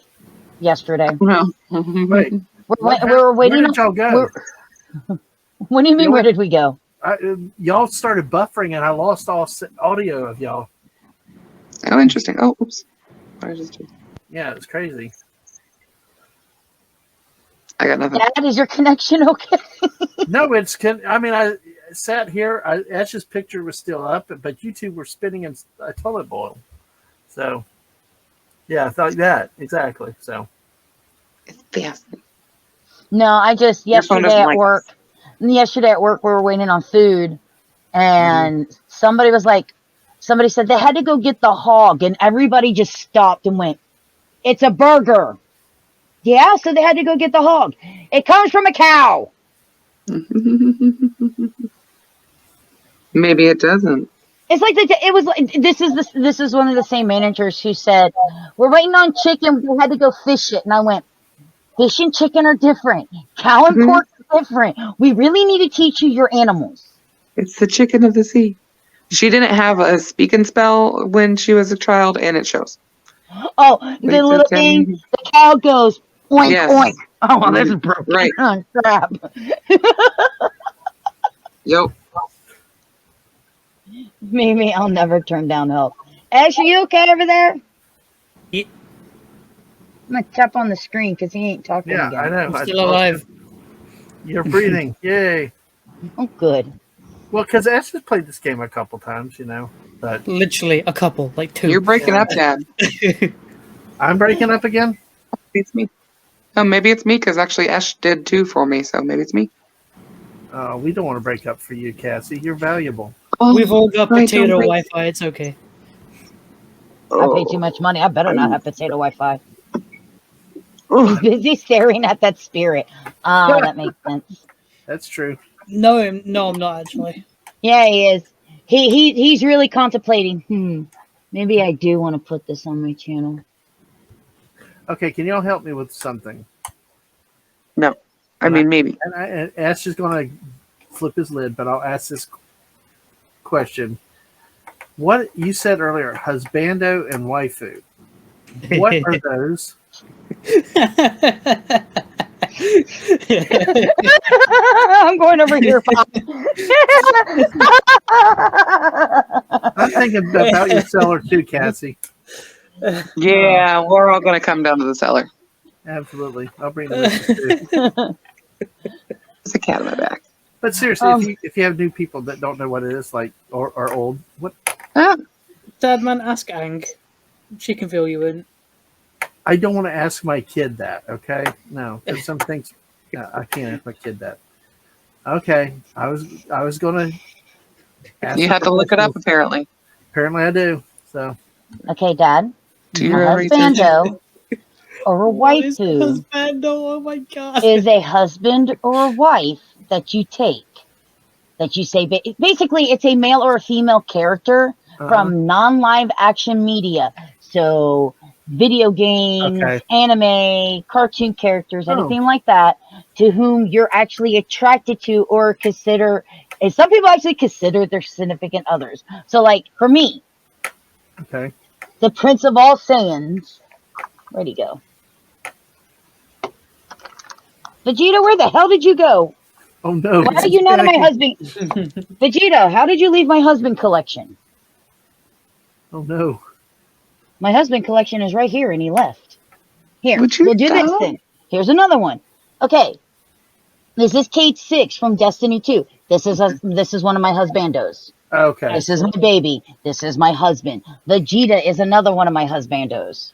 yesterday. No. Wait, We're waiting. where did y'all go? What do you mean? You Where went- did we go? Y'all started buffering, and I lost all audio of y'all. Oh, interesting. Oh, oops. What did I just do? Yeah, it's crazy. I got nothing. Dad, is your connection okay? No, I mean, I sat here. Ash's picture was still up, but you two were spinning in a toilet bowl. So, yeah, I thought that exactly. So, It's fast. No, I just Your phone yesterday doesn't at like work. Yesterday at work, we were waiting on food, and somebody said they had to go get the hog, and everybody just stopped and went, "It's a burger." Yeah, so they had to go get the hog. It comes from a cow. Maybe it doesn't. It's like it was like this is one of the same managers who said, "We're waiting on chicken. We had to go fish it," and I went, "Fish and chicken are different. Cow and pork are different. We really need to teach you your animals." It's the chicken of the sea. She didn't have a speak and spell when she was a child, and it shows. Oh, But the it's little okay. thing, the cow goes oink Yes. oink. Oh, this is broken. Right. Oh, crap. Yep. Maybe I'll never turn down help. Ash, are you okay over there? Yeah. I'm gonna tap on the screen because he ain't talking yeah, again. I know. I'm still alive. You're breathing. Yay. Oh, good. Well, because Ash has played this game a couple times, but Literally a couple, like 2. You're breaking up, Dad. I'm breaking up again. It's me. Oh, maybe it's me because actually Ash did too for me, so maybe it's me. We don't want to break up for you, Cassie. You're valuable. We've all got Right, potato don't break- Wi-Fi. It's okay. I pay too much money. I better not have potato Wi-Fi. Oh. He's busy staring at that spirit. Oh, that makes sense. That's true. No, I'm not actually. Yeah, he is. He's really contemplating. Maybe I do want to put this on my channel. Okay, can y'all help me with something? No. I mean, maybe. And Ash is going to flip his lid, but I'll ask this question. What you said earlier, husbando and waifu. What are those? I'm going over here, Pop. I'm thinking about your seller too, Cassie. Yeah, we're all going to come down to the cellar. Absolutely. I'll bring the list too. There's a cat in my back. But seriously, if you have new people that don't know what it is, like or old, what? DadMan, ask Ang. She can fill you in. I don't want to ask my kid that. Okay, no, because some things I can't ask my kid that. Okay, I was gonna. You had to look it up, apparently. Apparently, I do. So Okay, Dad. Do A your research. husbando or a What is waifu husbando? Oh my god. is a husband or a wife that you take. That you say, basically, it's a male or a female character from non-live action media. So, video games, anime, cartoon characters, anything like that, to whom you're actually attracted to or consider. And some people actually consider their significant others. So, like, for me, the Prince of All Saiyans, where'd he go? Vegeta, where the hell did you go? Oh no! Why are you not in my husband? Vegeta, how did you leave my husband collection? Oh no! My husband collection is right here, and he left. Here, Would you we'll do this stop? thing. Here's another one. Okay, this is Kate 6 from Destiny 2. This is one of my husbandos. Okay. This is my baby. This is my husband. Vegeta is another one of my husbandos.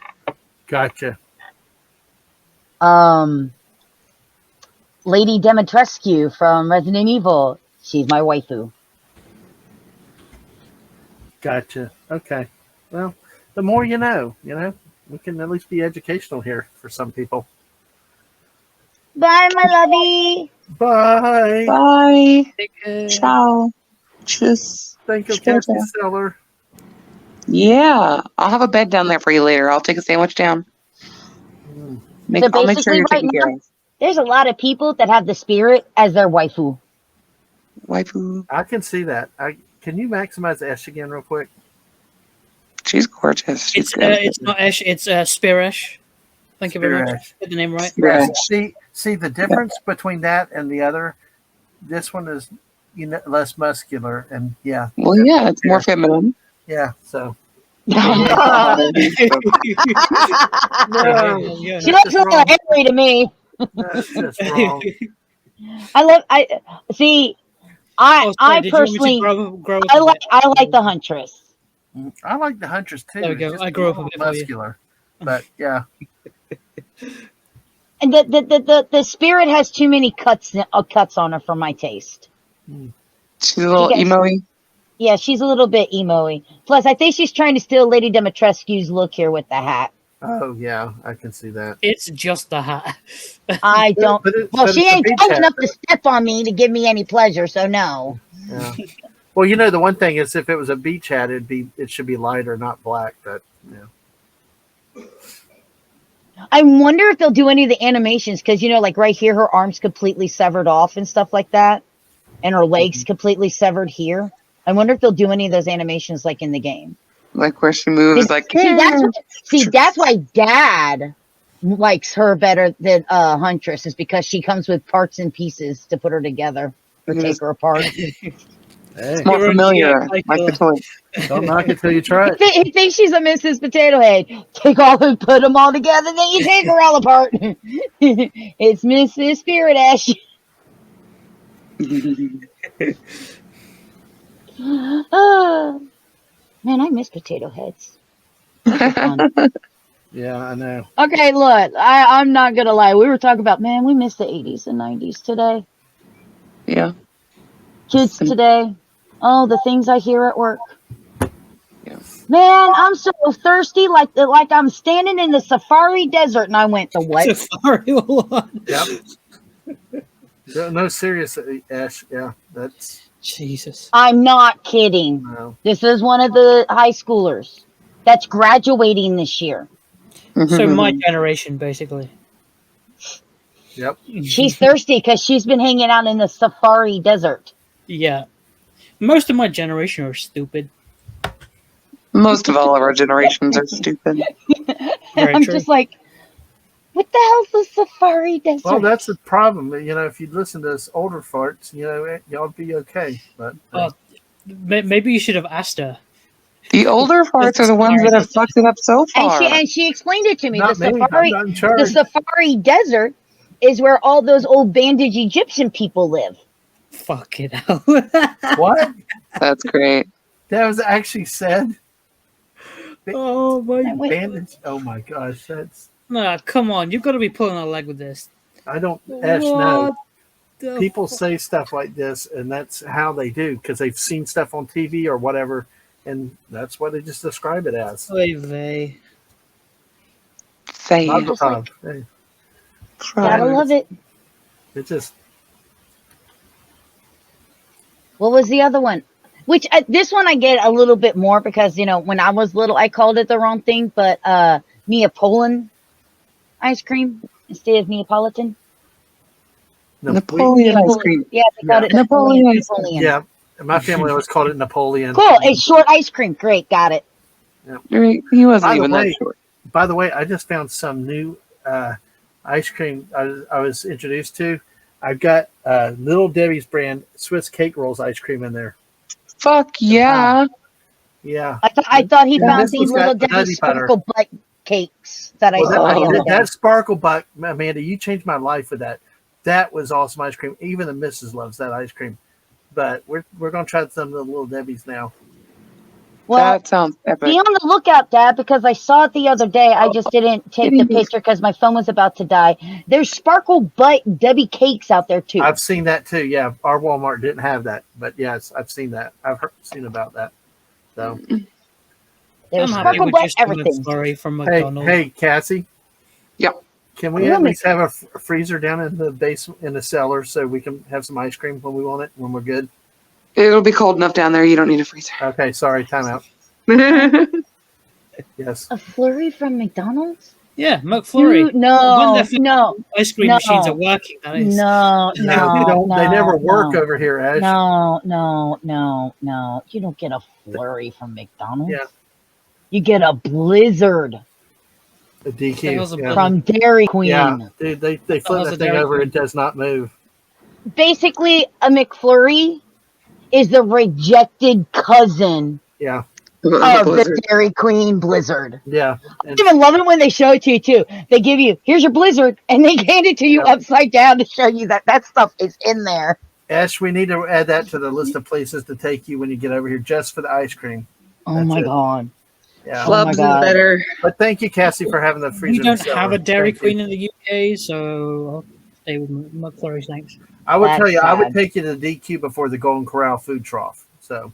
Gotcha. Lady Dimitrescu from Resident Evil. She's my waifu. Gotcha. Okay. Well, the more you know, we can at least be educational here for some people. Bye, my lovey. Bye. Bye. Take care. Ciao. Tschüss. Thank you, Ciao, Cassie ciao. Seller. Yeah. I'll have a bed down there for you later. I'll take a sandwich down. So I'll make sure basically, you're right taken care now, of. there's a lot of people that have the spirit as their waifu. Waifu. I can see that. Can you maximize Ash again real quick? She's gorgeous. She's It's good. it's not Ash, it's Spirash. Thank you very much. Spirash. Get the name right. Yeah. See the difference between that and the other. This one is less muscular, and yeah. Well, yeah, it's more feminine. Yeah. So Yeah, She looks a little hairy to me. that's just wrong. See. Oh, sorry, I did you want me to personally, grow up a bit? I like the Huntress. I like the Huntress too. There we go. It's just I grew up a little bit for you. muscular, but yeah. And the spirit has too many cuts on her for my taste. She's a little emo-y. Yeah, she's a little bit emo-y. Plus, I think she's trying to steal Lady Dimitrescu's look here with the hat. Oh yeah, I can see that. It's just the hat. I don't. Well, she it's a ain't beach tall hat, enough to step on me to give me any pleasure, so no. Yeah. Well, the one thing is, if it was a beach hat, it should be lighter, not black. But yeah. I wonder if they'll do any of the animations because like right here, her arms completely severed off and stuff like that, and her legs completely severed here. I wonder if they'll do any of those animations like in the game. Like where she moves, like that's why Dad likes her better than Huntress, is because she comes with parts and pieces to put her together or take her apart. Hey, more familiar. Like the toy. don't knock it till you try it. He thinks she's a Mrs. Potato Head. Take all and put them all together, then you take her all apart. It's Mrs. Spirit Ash. Man, I miss potato heads. Fun. Yeah, I know. Okay, look, I'm not gonna lie. We were talking about, man, we miss the 80s and 90s today. Yeah. Kids today. Oh, the things I hear at work. Yeah. Man, I'm so thirsty, like I'm standing in the safari desert, and I went, the what? Safari one. Yep. No, serious, Ash. Yeah, that's Jesus. I'm not kidding. no. This is one of the high schoolers that's graduating this year. So my generation, basically. Yep. She's thirsty because she's been hanging out in the safari desert. Yeah. Most of my generation are stupid. Most of all of our generations are stupid. Very I'm true. just like, what the hell's the safari desert? Well, that's the problem. If you listen to us older farts, y'all be okay. But Maybe you should have asked her. The older parts are the ones that have fucked it up so far. And she explained it to me. not me. I'm not in charge. The safari desert is where all those old bandaged Egyptian people live. Fuck it out. What? That's great. That was actually said. Oh my Bandage. Oh my gosh, that's. Nah, come on. You've got to be pulling a leg with this. I don't. Ash, no. What the People say stuff like this, and that's how they do because they've seen stuff on TV or whatever, and that's what they just describe it as. Oy vey. Say Not it. the time. Hey, Gotta love it. it just. What was the other one? Which this one I get a little bit more because when I was little I called it the wrong thing, but Neapolitan ice cream instead of Neapolitan. Napoleon ice cream. Yeah, they called it Napoleon Napoleon. ice cream. Yeah, my family always called it Napoleon. Cool. It's short ice cream. Great, got it. Right. He wasn't By the even way- that short. By the way, I just found some new ice cream I was introduced to. I've got Little Debbie's brand Swiss cake rolls ice cream in there. Fuck yeah. Yeah. I thought he Yeah, found this these one's little got nutty Debbie butter. sparkle butt cakes that I Well, saw the other day. that sparkle buck, Amanda, you changed my life with that. That was awesome ice cream. Even the missus loves that ice cream. But we're gonna try some of the Little Debbie's now. Well, That sounds epic. be on the lookout, Dad, because I saw it the other day. I just didn't take the picture because my phone was about to die. There's Sparkle Butt Debbie Cakes out there, too. I've seen that too. Yeah, our Walmart didn't have that, but yes, I've seen that. Seen about that. So, There's I'm happy Sparkle with Butt just a everything. McFlurry from hey, McDonald's. hey, Cassie. Yeah. Can we at least have a freezer down in the basement, in the cellar, so we can have some ice cream when we want it, when we're good? It'll be cold enough down there. You don't need a freezer. Okay, sorry, timeout. Yes. A flurry from McDonald's? Yeah, McFlurry. Dude, no, When the no, ice cream no. machines are working, that is. no, No, no, they never no, work no. over here, Ash. No. You don't get a flurry from McDonald's. Yeah. You get a Blizzard The The hell's a DQ. Yeah. Blizzard? from Dairy Queen. Yeah, dude, they flip hell's that a thing Dairy over, Queen? it does not move. Basically, a McFlurry is the rejected cousin Yeah, of Blizzard. the Dairy Queen Blizzard. yeah. I even love it when they show it to you too. They give you, here's your Blizzard, and they hand it to you Yep. upside down to show you that that stuff is in there. Ash, we need to add that to the list of places to take you when you get over here, just for the ice cream. Oh That's my it. god. Yeah. Oh my Flubs is God. better. But thank you, Cassie, for having the freezer. We in don't the cellar. have a Dairy Thank you. Queen in the UK, so I'll stay with McFlurry's, thanks. I would That's tell you, I would sad. take you to the DQ before the Golden Corral food trough. So,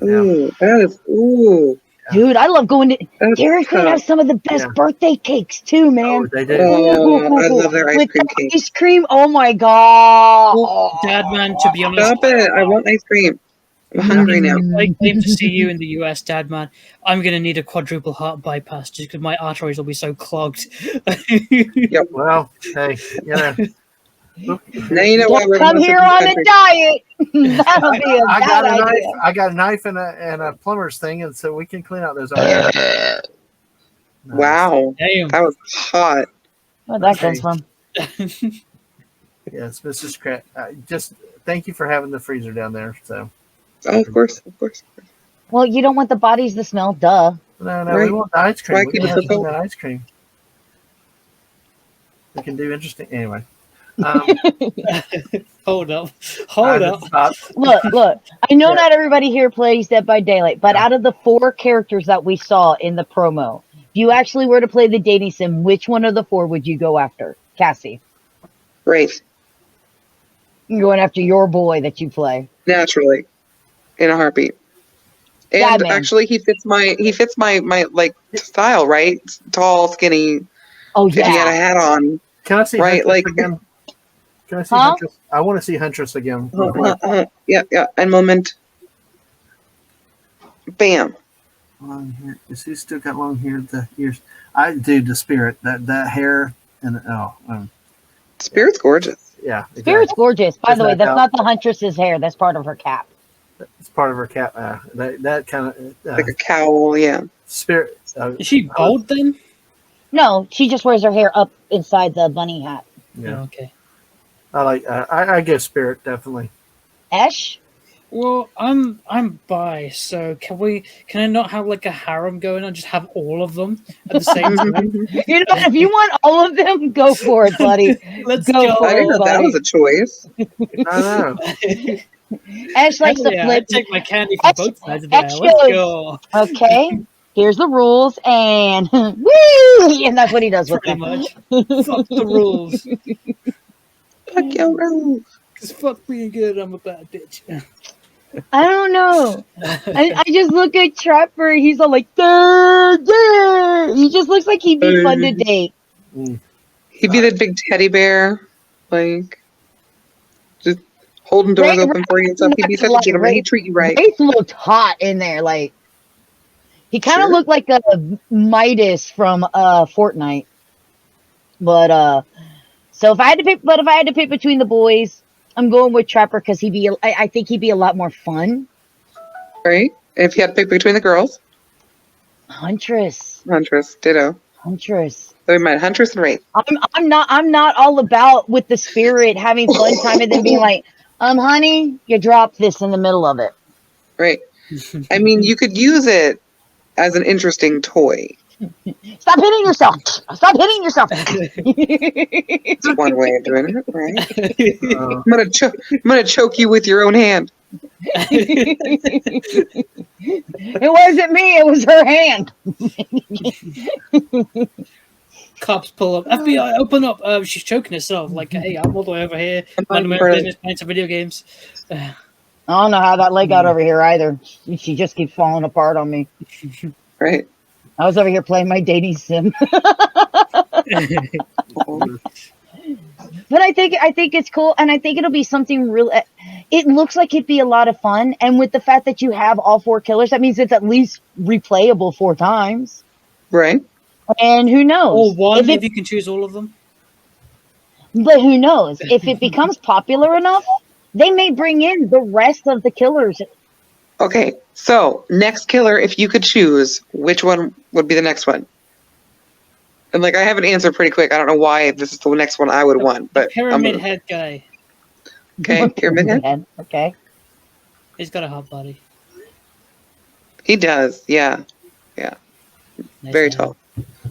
Ooh, that is ooh. Dude, I love going to That's Dairy Queen tough. has some of the best Yeah. birthday cakes too, oh, man. they do. Oh, I love their ice With cream the cake. ice cream, oh my god. Dadman, to be honest, Stop it! I want ice cream. I'm hungry now. I claim to see you in the US, Dadman. I'm going to need a quadruple heart bypass just because my arteries will be so clogged. Well, hey, you know, Now you know why Don't we're come in here different on a countries. diet. That'll be a I bad got a knife. idea. I got a knife and a plumber's thing, and so we can clean out those. Nice. Wow, Damn. that was hot. Where'd that comes from? Yes, Mrs. Crat. Just thank you for having the freezer down there. So, Oh, of course, of course. Well, you don't want the bodies to smell, duh. no, we Right. want the ice cream. Why We keep can it have so some of cold? that ice cream. We can do interesting. Anyway. Hold up. Hold up. Look. I know Yeah. not everybody here plays Dead by Daylight, but Yeah. out of the 4 characters that we saw in the promo, if you actually were to play the dating sim, which one of the 4 would you go after? Cassie, Great, you're going after your boy that you play. naturally, in a heartbeat. And DadMan. actually, he fits my like style, right? Tall, skinny. Oh If he had a yeah. hat on, Can I see Right, Huntress like- again? Can I see Huh? Huntress? I want to see Huntress again. yeah, and moment. Bam. Long hair. Is he still got long hair? The ears. I do the spirit. That hair and Spirit's gorgeous. yeah. Spirit's gorgeous. By There's the way, no that's doubt. not the Huntress's hair. That's part of her cap. It's part of her cap. That kind of Like a cowl, yeah. spirit. Is she bald then? No, she just wears her hair up inside the bunny hat. Yeah, Oh, okay. I like. I give spirit definitely. Esh? Well, I'm bi, so can I not have like a harem going on? Just have all of them at the same time. You know, if you want all of them, go for it, buddy. Let's Go go. for I didn't know that was a choice. I know. Ash likes to Yeah, flip. I take my candy from both sides of the aisle. Let's Let's go. Okay, here's the rules, and woo! And that's what he does with Pretty them. much. Fuck the rules. Fuck your rules. Because fuck being good, I'm a bad bitch. I don't know. I just look at Trapper. He's all like, "Durr, durr." He just looks like he'd be fun to date. He'd be that big teddy bear, like just holding doors Right, open for you and stuff. He'd be such a like, gentleman. right. He'd treat you right. Wraith looked hot in there. Like he kind of Sure. looked like a Midas from Fortnite. But so if I had to pick between the boys, I'm going with Trapper because I think he'd be a lot more fun. Right? And if you had to pick between the girls, Huntress. ditto. Huntress. So we met Huntress and Wraith. I'm not all about with the spirit having fun time and then being like, honey, you dropped this in the middle of it. Right. I mean, you could use it as an interesting toy. Stop hitting yourself. Stop hitting yourself. It's one way of doing it, right? Uh, I'm gonna choke you with your own hand. It wasn't me. It was her hand. Cops pull up. FBI, open up. She's choking herself. Like, hey, I'm all the way over here. I'm Minding my for own it. business, playing some video games. I don't know how that leg got over here either. She just keeps falling apart on me. Right. I was over here playing my dating sim. But I think it's cool, and I think it'll be something real. It looks like it'd be a lot of fun, and with the fact that you have all 4 killers, that means it's at least replayable 4 times. Right. And who knows? Or one, if you can choose all of them. But who knows? If it becomes popular enough, they may bring in the rest of the killers. Okay. So next killer, if you could choose, which one would be the next one? And like, I have an answer pretty quick. I don't know why this is the next one I would want, but Pyramid head guy. Okay, Pyramid Head. Okay. He's got a hot body. He does. Yeah. Nice Very man. tall.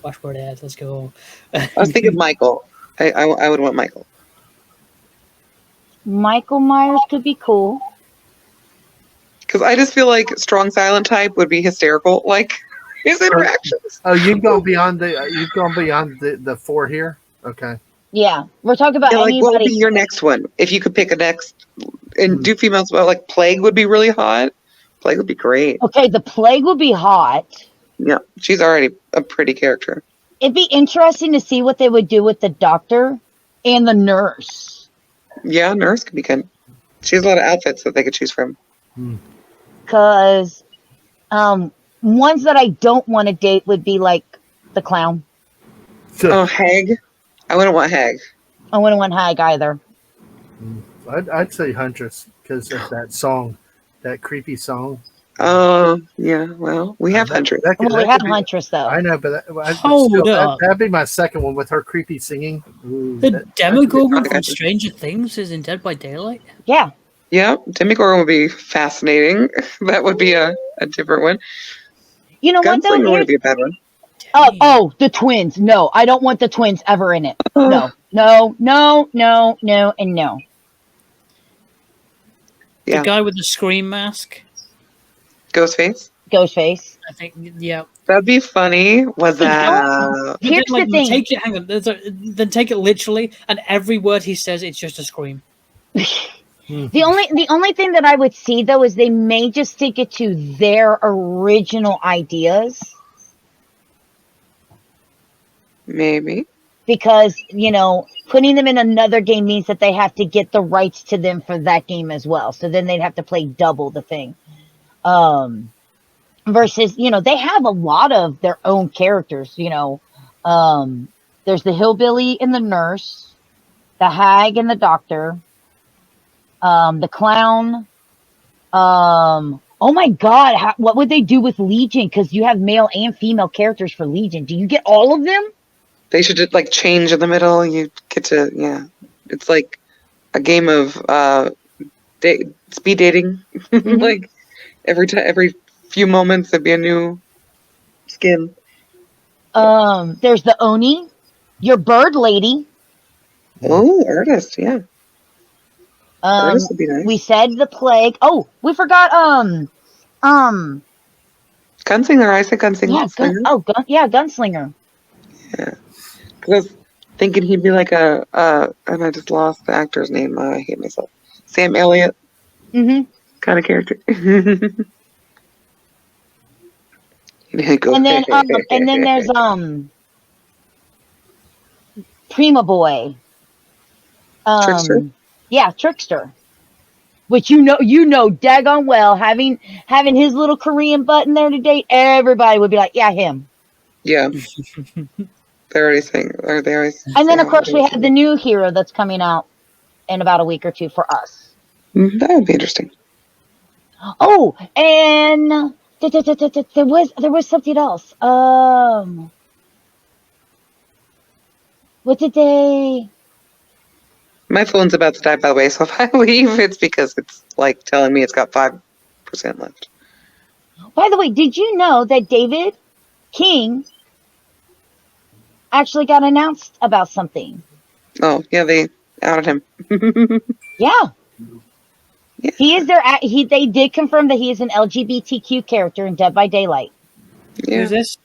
Washboard ads. Let's go. I was thinking Michael. I would want Michael. Michael Myers could be cool. Because I just feel like strong silent type would be hysterical. Like his interactions. Oh, you've gone beyond the 4 here. Okay. Yeah, we're talking about Yeah, like what would anybody. be your next one? If you could pick a next and do females, well, like Plague would be really hot. Plague would be great. Okay, the Plague would be hot. Yeah, she's already a pretty character. It'd be interesting to see what they would do with the doctor and the nurse. Yeah, Nurse could be good. She has a lot of outfits that they could choose from. Because ones that I don't want to date would be like the clown. Oh, Hag. I wouldn't want Hag. I wouldn't want Hag either. I'd say Huntress because of that song, that creepy song. Oh, yeah. Well, we have Huntress. Well, we have Huntress though. I know, but Hold up. that'd be my second one with her creepy singing. Ooh, The that- Demogorgon Okay. from Stranger Things is in Dead by Daylight. Yeah. Yeah, Demogorgon would be fascinating. That would be a different one. You know what though? Gunslinger Here's- would be a bad one. Oh, the twins. No, I don't want the twins ever in it. No, and no. Yeah. The guy with the scream mask. Ghostface. Ghostface. I think, yeah. That'd be funny. Was that? Here's Then, the thing. Take it. Hang on. Then take it literally, and every word he says, it's just a scream. The only thing that I would see though is they may just stick it to their original ideas. Maybe. Because, putting them in another game means that they have to get the rights to them for that game as well. So then they'd have to play double the thing. Versus, they have a lot of their own characters, there's the hillbilly and the nurse, the hag and the doctor, the clown. Oh my God, what would they do with Legion? Because you have male and female characters for Legion. Do you get all of them? They should just like change in the middle. You get to, yeah. It's like a game of speed dating. Mm-hmm. Like every few moments there'd be a new skin. There's the Oni, your bird lady. Oh, Artist, yeah. Artist would be nice. We said the Plague. Oh, we forgot Gunslinger, I said Gunslinger. Gunslinger. Yeah. Because I was thinking he'd be like and I just lost the actor's name. I hate myself. Sam Elliott Mm-hmm. kind of character. And then there's Prima Boy. Trickster? Yeah, Trickster. Which you know daggone well, having his little Korean butt in there to date, everybody would be like, yeah, him. Yeah. They're already saying, or they always. And then of course we have the new hero that's coming out in about a week or two for us. That would be interesting. Oh, and there was something else. What did they? My phone's about to die, by the way, so if I leave, it's because it's like telling me it's got 5% left. By the way, did you know that David King actually got announced about something? Oh, yeah, they outed him. Yeah. Yeah. He is there. They did confirm that he is an LGBTQ character in Dead by Daylight. Yeah. Who's this?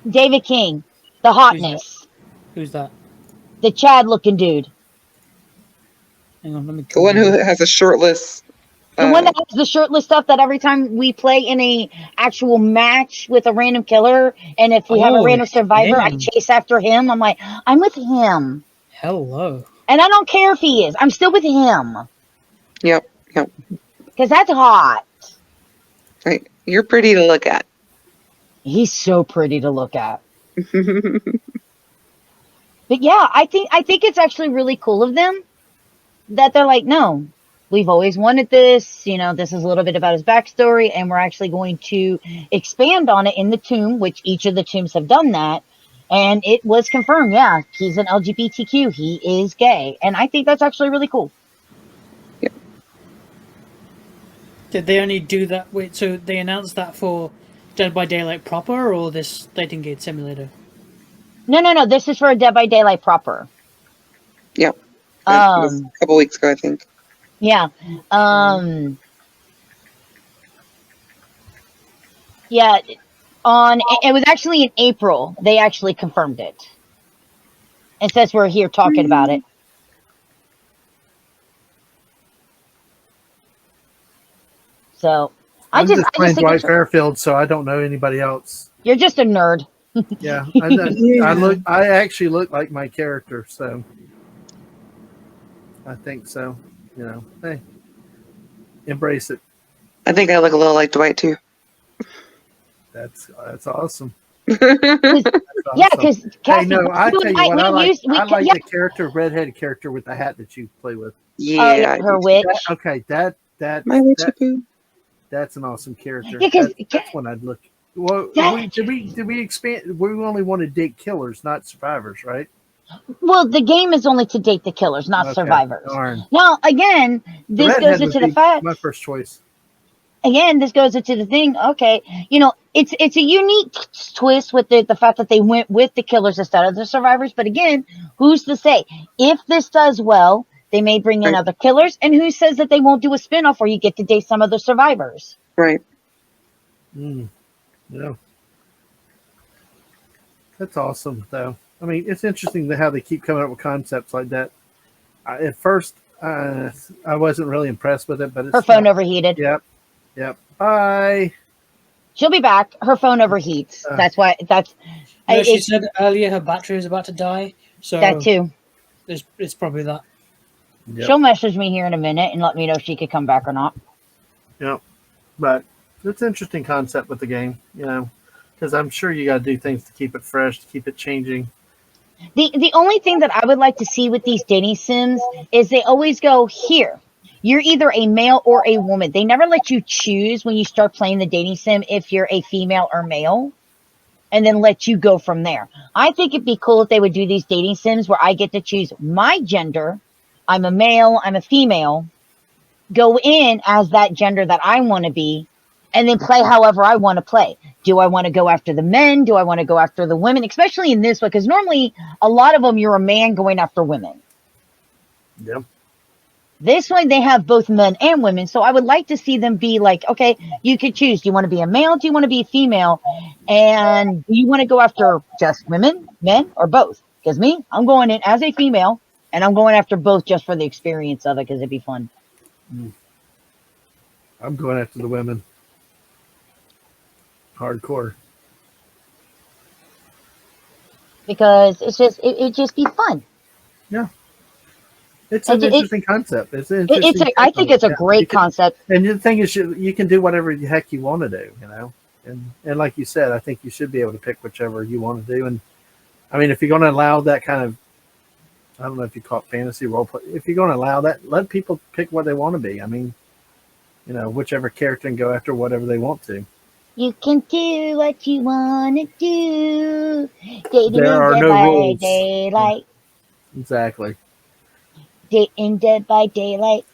David King, the hotness, Who's that? the Chad looking dude. Hang on, let me. The one who has a shirtless. The one that has the shirtless stuff that every time we play in a actual match with a random killer, and if we have a Oh, random survivor, I him. chase after him. I'm like, I'm with him. Hello. And I don't care if he is. I'm still with him. Yep. Because that's hot. Right. You're pretty to look at. He's so pretty to look at. But yeah, I think it's actually really cool of them that they're like, no, we've always wanted this. This is a little bit about his backstory, and we're actually going to expand on it in the tomb, which each of the tombs have done that. And it was confirmed, yeah, he's an LGBTQ. He is gay. And I think that's actually really cool. Yep. Did they only do that? Wait, so they announced that for Dead by Daylight proper, or this dating game simulator? No. This is for a Dead by Daylight proper. Yep. It was a couple weeks ago, I think. Yeah. Yeah. It was actually in April. They actually confirmed it. And since we're here talking about it. So I'm just playing think Dwight Fairfield, so I don't know anybody else. You're just a nerd. Yeah, I actually look like my character, so I think so. Hey, embrace it. I think I look a little like Dwight too. That's awesome. Yeah, because hey, no, I tell you what, I like the character, redheaded character with the hat that you play with. Yeah, her witch. My witchy poo. That's an awesome character. Yeah, that's one I'd look. Well, did we expand? We only want to date killers, not survivors, right? Well, the game is only to date the killers, not survivors. Darn. Now, again, this goes into the fact. My first choice. Again, this goes into the thing. Okay, it's a unique twist with the fact that they went with the killers instead of the survivors. But again, who's to say if this does well, they may bring in other killers, and who says that they won't do a spinoff where you get to date some of the survivors? Right. Yeah. That's awesome, though. I mean, it's interesting how they keep coming up with concepts like that. At first, I wasn't really impressed with it, but her phone overheated. Yep. Bye. She'll be back. Her phone overheats. That's why. She said earlier her battery was about to die. So that too. It's probably that. Yep. She'll message me here in a minute and let me know if she could come back or not. Yep. But it's an interesting concept with the game, because I'm sure you got to do things to keep it fresh, to keep it changing. The only thing that I would like to see with these dating sims is they always go, here, you're either a male or a woman. They never let you choose when you start playing the dating sim if you're a female or male, and then let you go from there. I think it'd be cool if they would do these dating sims where I get to choose my gender. I'm a male, I'm a female, go in as that gender that I want to be, and then play however I want to play. Do I want to go after the men? Do I want to go after the women? Especially in this one, because normally a lot of them, you're a man going after women. Yep. This one, they have both men and women. So I would like to see them be like, okay, you could choose. Do you want to be a male? Do you want to be a female? And do you want to go after just women, men, or both? Because me, I'm going in as a female, and I'm going after both just for the experience of it, because it'd be fun. I'm going after the women. Hardcore. Because it's just, it'd just be fun. Yeah. It's an interesting concept. I think it's a great concept. And the thing is, you can do whatever the heck you want to do, And like you said, I think you should be able to pick whichever you want to do. And I mean, if you're going to allow that kind of, I don't know if you call it fantasy role play, if you're going to allow that, let people pick what they want to be. I mean, whichever character and go after whatever they want to. You can do what you want to do. Dating there are no rules. Daylight. Exactly. Dating Dead by Daylight.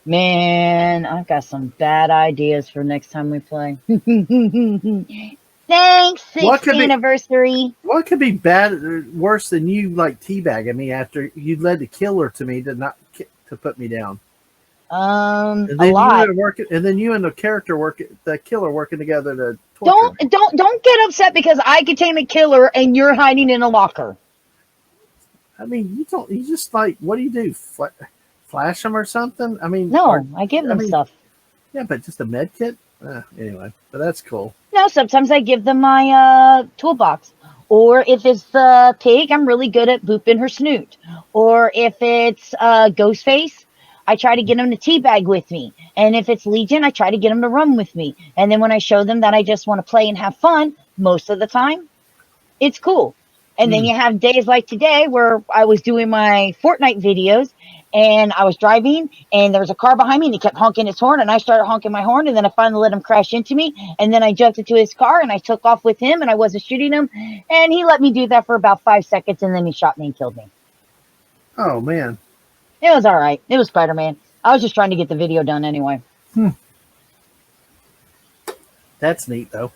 Man, I've got some bad ideas for next time we play. Thanks, 6th anniversary. What could be bad or worse than you like teabagging me after you led the killer to me to put me down? And A then lot. you and the killer working together to torture him. Don't get upset because I contain a killer and you're hiding in a locker. I mean, you just like, what do you do? Flash them or something? I mean, No, I give them stuff. Yeah, but just a med kit? Anyway, but that's cool. No, sometimes I give them my toolbox. Or if it's the pig, I'm really good at booping her snoot. Or if it's Ghostface, I try to get him to teabag with me. And if it's Legion, I try to get him to run with me. And then when I show them that I just want to play and have fun, most of the time, it's cool. And then you have days like today where I was doing my Fortnite videos and I was driving and there was a car behind me and he kept honking his horn and I started honking my horn and then I finally let him crash into me and then I jumped into his car and I took off with him and I wasn't shooting him and he let me do that for about 5 seconds and then he shot me and killed me. Oh, man. It was all right. It was Spider-Man. I was just trying to get the video done anyway. That's neat, though.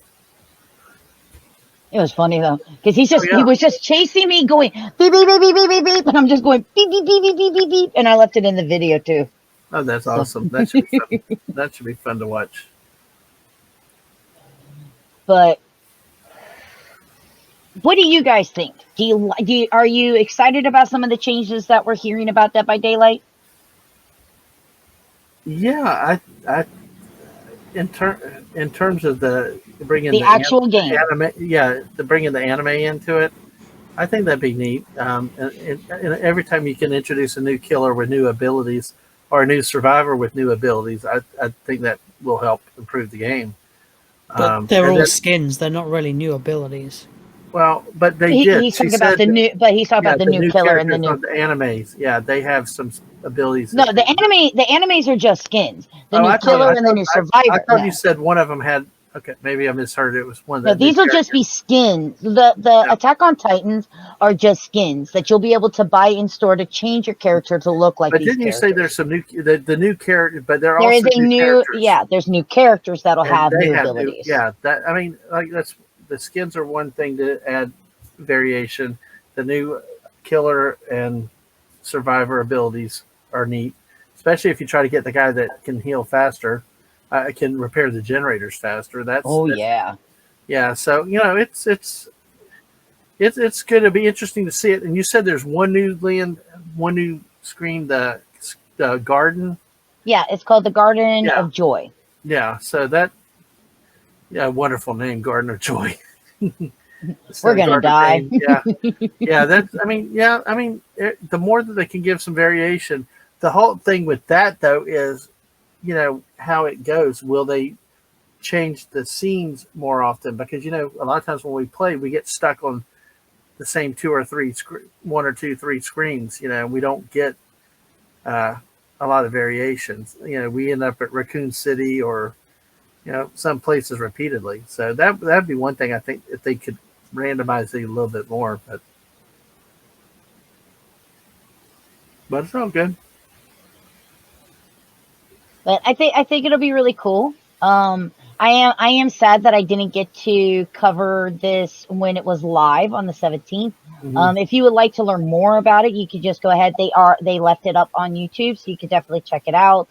It was funny though, because he was just chasing me, going beep beep beep beep beep beep beep, and I'm just going beep beep beep beep beep beep beep, and I left it in the video too. Oh, that's awesome. That should be fun. That should be fun to watch. But what do you guys think? Are you excited about some of the changes that we're hearing about Dead by Daylight? Yeah, I in terms of the bringing the actual game, bringing the anime into it, I think that'd be neat. And every time you can introduce a new killer with new abilities or a new survivor with new abilities, I think that will help improve the game. But they're all skins; they're not really new abilities. Well, but he's talking about the new. But he's talking about the new killer and the new animes. Yeah, they have some abilities. No, the animes are just skins. The new killer and the new survivor. I thought you said one of them had. Okay, maybe I misheard. It was one of the. No, these will just be skins. The Attack on Titans are just skins that you'll be able to buy in store to change your character to look like. But didn't you say there's some new the new character? But there is also a new there's new characters that'll have new abilities. The skins are one thing to add variation. The new killer and survivor abilities are neat, especially if you try to get the guy that can heal faster, can repair the generators faster. Yeah. So it's going to be interesting to see it. And you said there's one new screen, the garden. Yeah, it's called the Garden of Joy. Yeah. So wonderful name, Garden of Joy. We're gonna die. The more that they can give some variation. The whole thing with that though is, how it goes. Will they change the scenes more often? Because a lot of times when we play, we get stuck on the same 2 or 3 1 or 2, 3 screens. We don't get a lot of variations. We end up at Raccoon City or some places repeatedly. So that'd be one thing I think if they could randomize it a little bit more, but it's all good. But I think it'll be really cool. I am sad that I didn't get to cover this when it was live on the 17th. Mm-hmm. If you would like to learn more about it, you could just go ahead. They left it up on YouTube, so you could definitely check it out.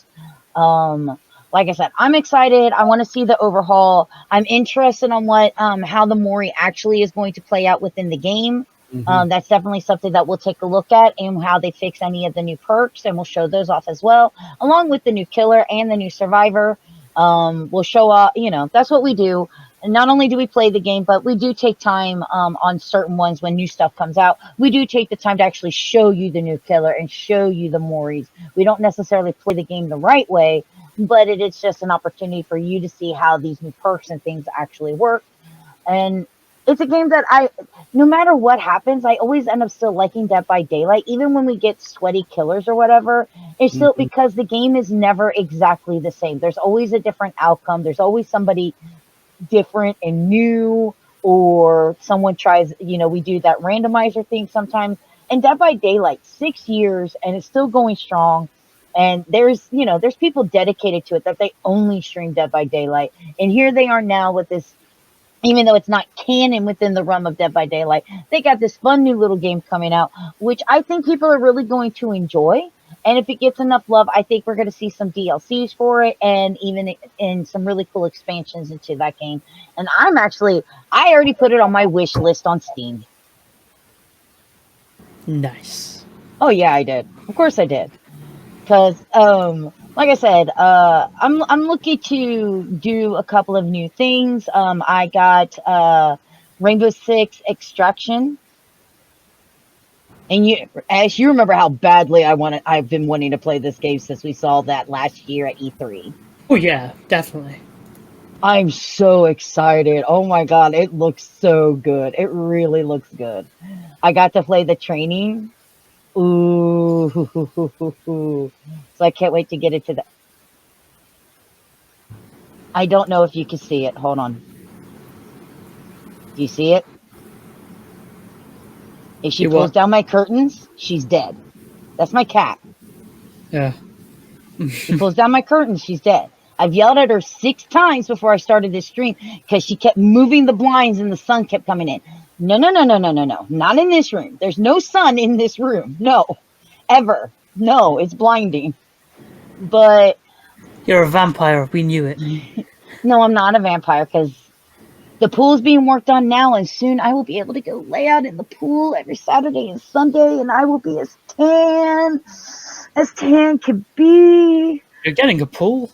Like I said, I'm excited. I want to see the overhaul. I'm interested on what how the Mori actually is going to play out within the game. Mm-hmm. That's definitely something that we'll take a look at, and how they fix any of the new perks, and we'll show those off as well, along with the new killer and the new survivor. We'll show off, that's what we do. And not only do we play the game, but we do take time on certain ones when new stuff comes out. We do take the time to actually show you the new killer and show you the Moris. We don't necessarily play the game the right way, but it is just an opportunity for you to see how these new perks and things actually work. And it's a game that no matter what happens, I always end up still liking Dead by Daylight, even when we get sweaty killers or whatever. It's still because the game is never exactly the same. There's always a different outcome. There's always somebody different and new, or someone tries, we do that randomizer thing sometimes. And Dead by Daylight, 6 years, and it's still going strong. And there's people dedicated to it that they only stream Dead by Daylight. And here they are now with this, even though it's not canon within the realm of Dead by Daylight, they got this fun new little game coming out, which I think people are really going to enjoy. And if it gets enough love, I think we're going to see some DLCs for it, and even in some really cool expansions into that game. And I already put it on my wish list on Steam. Nice. Oh yeah, I did. Of course I did. Because, like I said, I'm looking to do a couple of new things. I got Rainbow Six Extraction. And Ash, you remember how badly I've been wanting to play this game since we saw that last year at E3. Oh yeah, definitely. I'm so excited. Oh my god, it looks so good. It really looks good. I got to play the training. Ooh. So I can't wait to get into that. I don't know if you can see it. Hold on. Do you see it? If she pulls down my curtains, she's dead. That's my cat. Yeah. She pulls down my curtains, she's dead. I've yelled at her 6 times before I started this stream because she kept moving the blinds and the sun kept coming in. No. Not in this room. There's no sun in this room. No. Ever. No, it's blinding. But... You're a vampire. We knew it. No, I'm not a vampire because the pool's being worked on now, and soon I will be able to go lay out in the pool every Saturday and Sunday, and I will be as tan could be. You're getting a pool?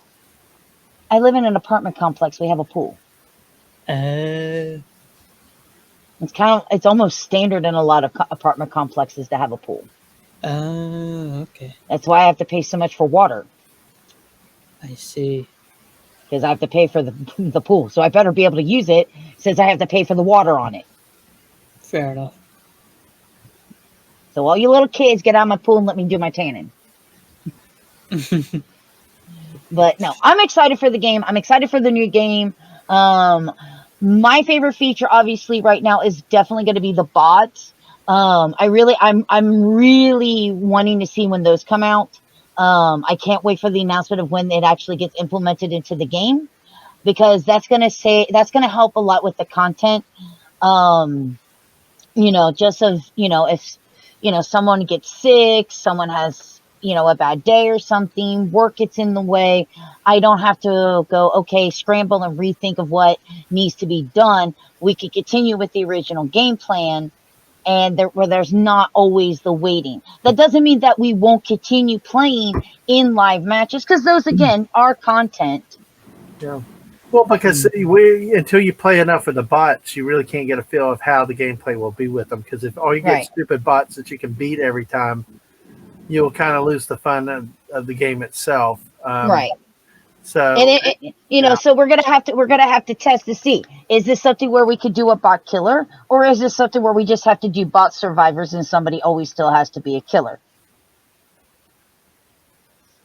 I live in an apartment complex. We have a pool. It's almost standard in a lot of apartment complexes to have a pool. Okay. That's why I have to pay so much for water. I see. Because I have to pay for the pool. So I better be able to use it since I have to pay for the water on it. Fair enough. So all you little kids, get out of my pool and let me do my tanning. But no, I'm excited for the game. I'm excited for the new game. My favorite feature, obviously, right now is definitely going to be the bots. I'm really wanting to see when those come out. I can't wait for the announcement of when it actually gets implemented into the game, because that's going to help a lot with the content. If someone gets sick, someone has, a bad day or something, work gets in the way, I don't have to go, okay, scramble and rethink of what needs to be done. We could continue with the original game plan, and where there's not always the waiting. That doesn't mean that we won't continue playing in live matches, because those, again, are content. Yeah. Well, because until you play enough of the bots, you really can't get a feel of how the gameplay will be with them. Because if all you get stupid bots that you can beat every time, you'll kind of lose the fun of the game itself. Right. So, so we're gonna have to test to see, is this something where we could do a bot killer, or is this something where we just have to do bot survivors and somebody always still has to be a killer?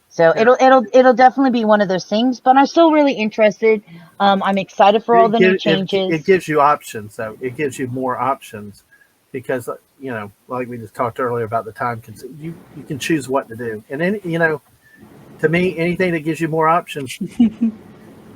So it'll definitely be one of those things, but I'm still really interested. I'm excited for all the new changes. It gives you options, though. It gives you more options because, like we just talked earlier about the time, you can choose what to do. And then, to me, anything that gives you more options.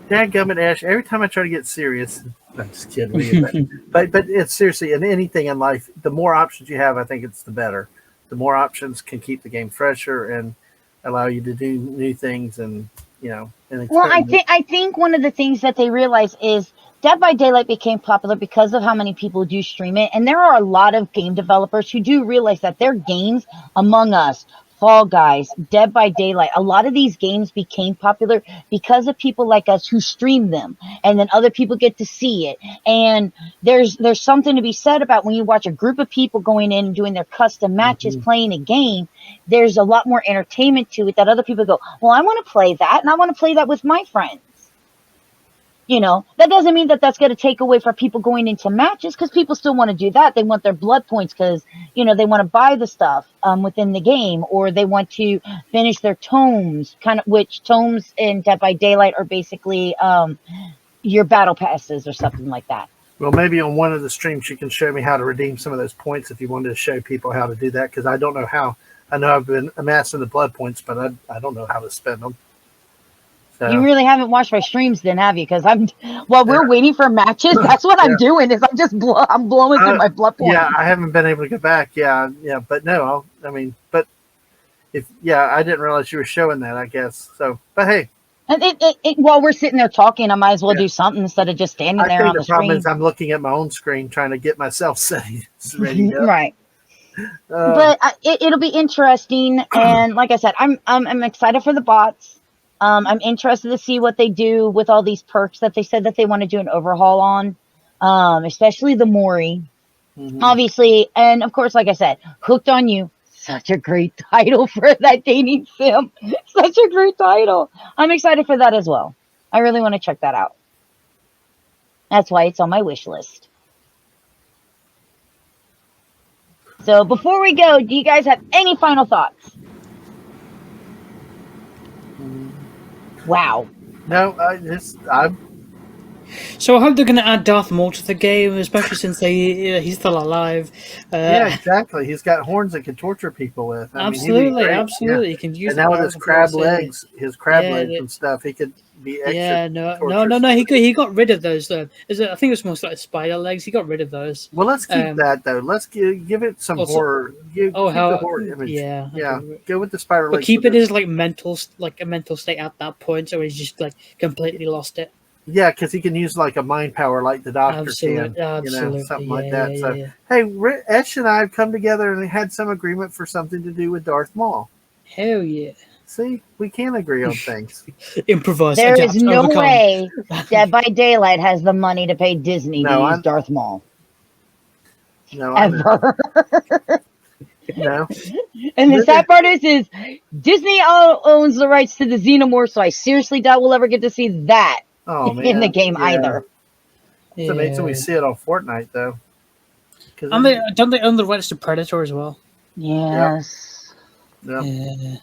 Dadgummit, Ash, every time I try to get serious, I'm just kidding with you, but it's seriously, in anything in life, the more options you have, I think it's the better. The more options can keep the game fresher and allow you to do new things and I think one of the things that they realize is Dead by Daylight became popular because of how many people do stream it, and there are a lot of game developers who do realize that their games, Among Us, Fall Guys, Dead by Daylight, a lot of these games became popular because of people like us who stream them, and then other people get to see it. And there's something to be said about when you watch a group of people going in and doing their custom matches, playing a game. There's a lot more entertainment to it that other people go, well, I want to play that, and I want to play that with my friends. That doesn't mean that that's going to take away from people going into matches, because people still want to do that. They want their blood points because, they want to buy the stuff within the game, or they want to finish their tomes, which tomes in Dead by Daylight are basically your battle passes or something like that. Well, maybe on one of the streams you can show me how to redeem some of those points if you wanted to show people how to do that, because I don't know how. I know I've been amassing the blood points, but I don't know how to spend them. So. You really haven't watched my streams then, have you? Because we're waiting for matches, that's what I'm doing, is I'm blowing through my blood points. Yeah, I haven't been able to go back. Yeah, but no, but I didn't realize you were showing that. I guess so. But hey, And while we're sitting there talking, I might as well Yeah. do something instead of just standing I there think on the the problem screen. is I'm looking at my own screen trying to get myself ready to go. Right. But it'll be interesting, and like I said, I'm excited for the bots. I'm interested to see what they do with all these perks that they said that they want to do an overhaul on, especially the Mori, obviously, and of course, like I said, Hooked on You, such a great title for that dating sim, such a great title. I'm excited for that as well. I really want to check that out. That's why it's on my wish list. So before we go, do you guys have any final thoughts? Wow. No, I'm So I hope they're going to add Darth Maul to the game, especially since he's still alive. yeah, exactly. He's got horns that can torture people with. I mean, he'd be Absolutely, great. absolutely. Yeah. You can use And the now with power his of the crab Force, yeah. legs Yeah, and stuff, he could be extra. Yeah, no. torture. He got rid of those. I think it was most like spider legs. He got rid of those. Well, let's keep that though. Let's give it some Also- horror. Keep the horror image. Yeah, Yeah. Go with the spider but legs. keep with it as like a mental state at that point, so he's just like completely lost it. Yeah, because he can use like a mind power like the Doctor Absolutely, can. absolutely, Something yeah, like that. yeah, So, yeah. hey, Esh and I have come together and had some agreement for something to do with Darth Maul. Hell yeah! See, we can agree on things. Improvise. There adapt, is no overcome. way Dead by Daylight has the money to pay Disney to use Darth Maul. No, Ever. No. And the sad part is Disney owns the rights to the Xenomorph, so I seriously doubt we'll ever get to see that in the game either. It's amazing we see it on Fortnite though. And don't they own the rights to Predator as well? Yes. Yep. Yeah.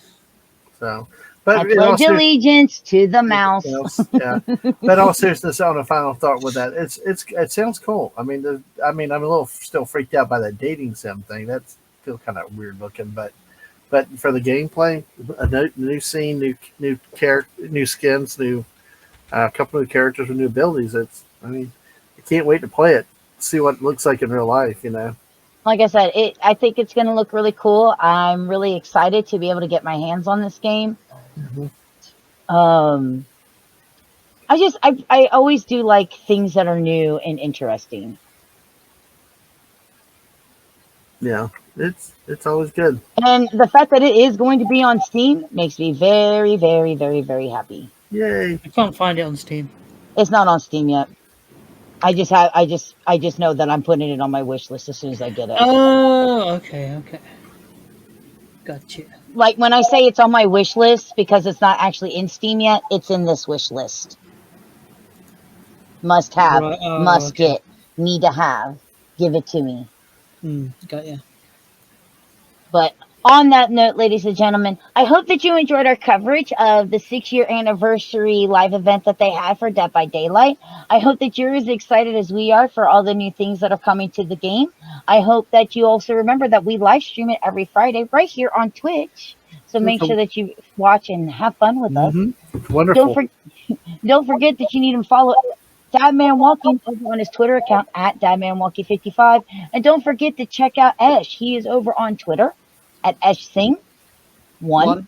So, I pledge allegiance to the mouse. Yeah, but all seriousness, on a final thought with that, it sounds cool. I mean, I'm a little still freaked out by that dating sim thing. That's still kind of weird looking, but for the gameplay, a new scene, new character, new skins, a couple of characters with new abilities. I can't wait to play it, see what it looks like in real life. Like I said, I think it's going to look really cool. I'm really excited to be able to get my hands on this game. I always do like things that are new and interesting. Yeah, it's always good. And the fact that it is going to be on Steam makes me very, very, very, very happy. Yay! I can't find it on Steam. It's not on Steam yet. I just know that I'm putting it on my wish list as soon as I get it. Oh, okay. Gotcha. Like when I say it's on my wish list, because it's not actually in Steam yet, it's in this wish list. Must have, Right, must get, need to have, give it to me. Got ya. But on that note, ladies and gentlemen, I hope that you enjoyed our coverage of the 6-year anniversary live event that they had for Dead by Daylight. I hope that you're as excited as we are for all the new things that are coming to the game. I hope that you also remember that we live stream it every Friday right here on Twitch. So make sure that you watch and have fun with us. Wonderful. Don't forget that you need to follow DadMan Walking over on his Twitter account at DadManWalkie55. And don't forget to check out Esh. He is over on Twitter at EshSing1.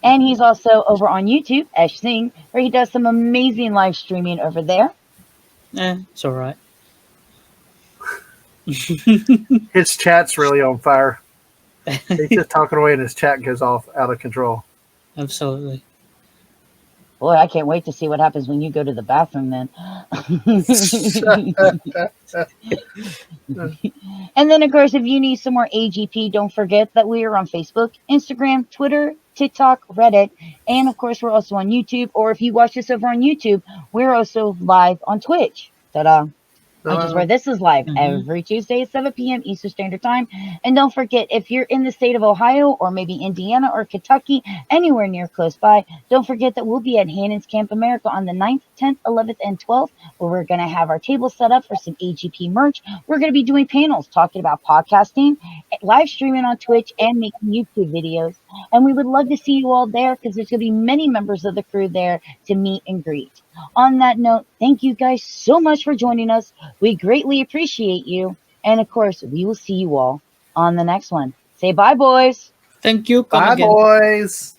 And he's also over on YouTube, Esh Sing, where he does some amazing live streaming over there. It's all right. His chat's really on fire. He's just talking away and his chat goes off out of control. Absolutely. Boy, I can't wait to see what happens when you go to the bathroom then. And then, of course, if you need some more AGP, don't forget that we are on Facebook, Instagram, Twitter, TikTok, Reddit, and, of course, we're also on YouTube. Or if you watch this over on YouTube, we're also live on Twitch. Ta-da. Which is where this is live every Tuesday at 7 p.m. Eastern Standard Time. And don't forget, if you're in the state of Ohio or maybe Indiana or Kentucky, anywhere near close by, don't forget that we'll be at Hannon's Camp America on the 9th, 10th, 11th, and 12th, where we're going to have our table set up for some AGP merch. We're going to be doing panels talking about podcasting, live streaming on Twitch, and making YouTube videos. And we would love to see you all there because there's going to be many members of the crew there to meet and greet. On that note, thank you guys so much for joining us. We greatly appreciate you. And of course, we will see you all on the next one. Say bye, boys. Thank you. Come Bye, again. boys.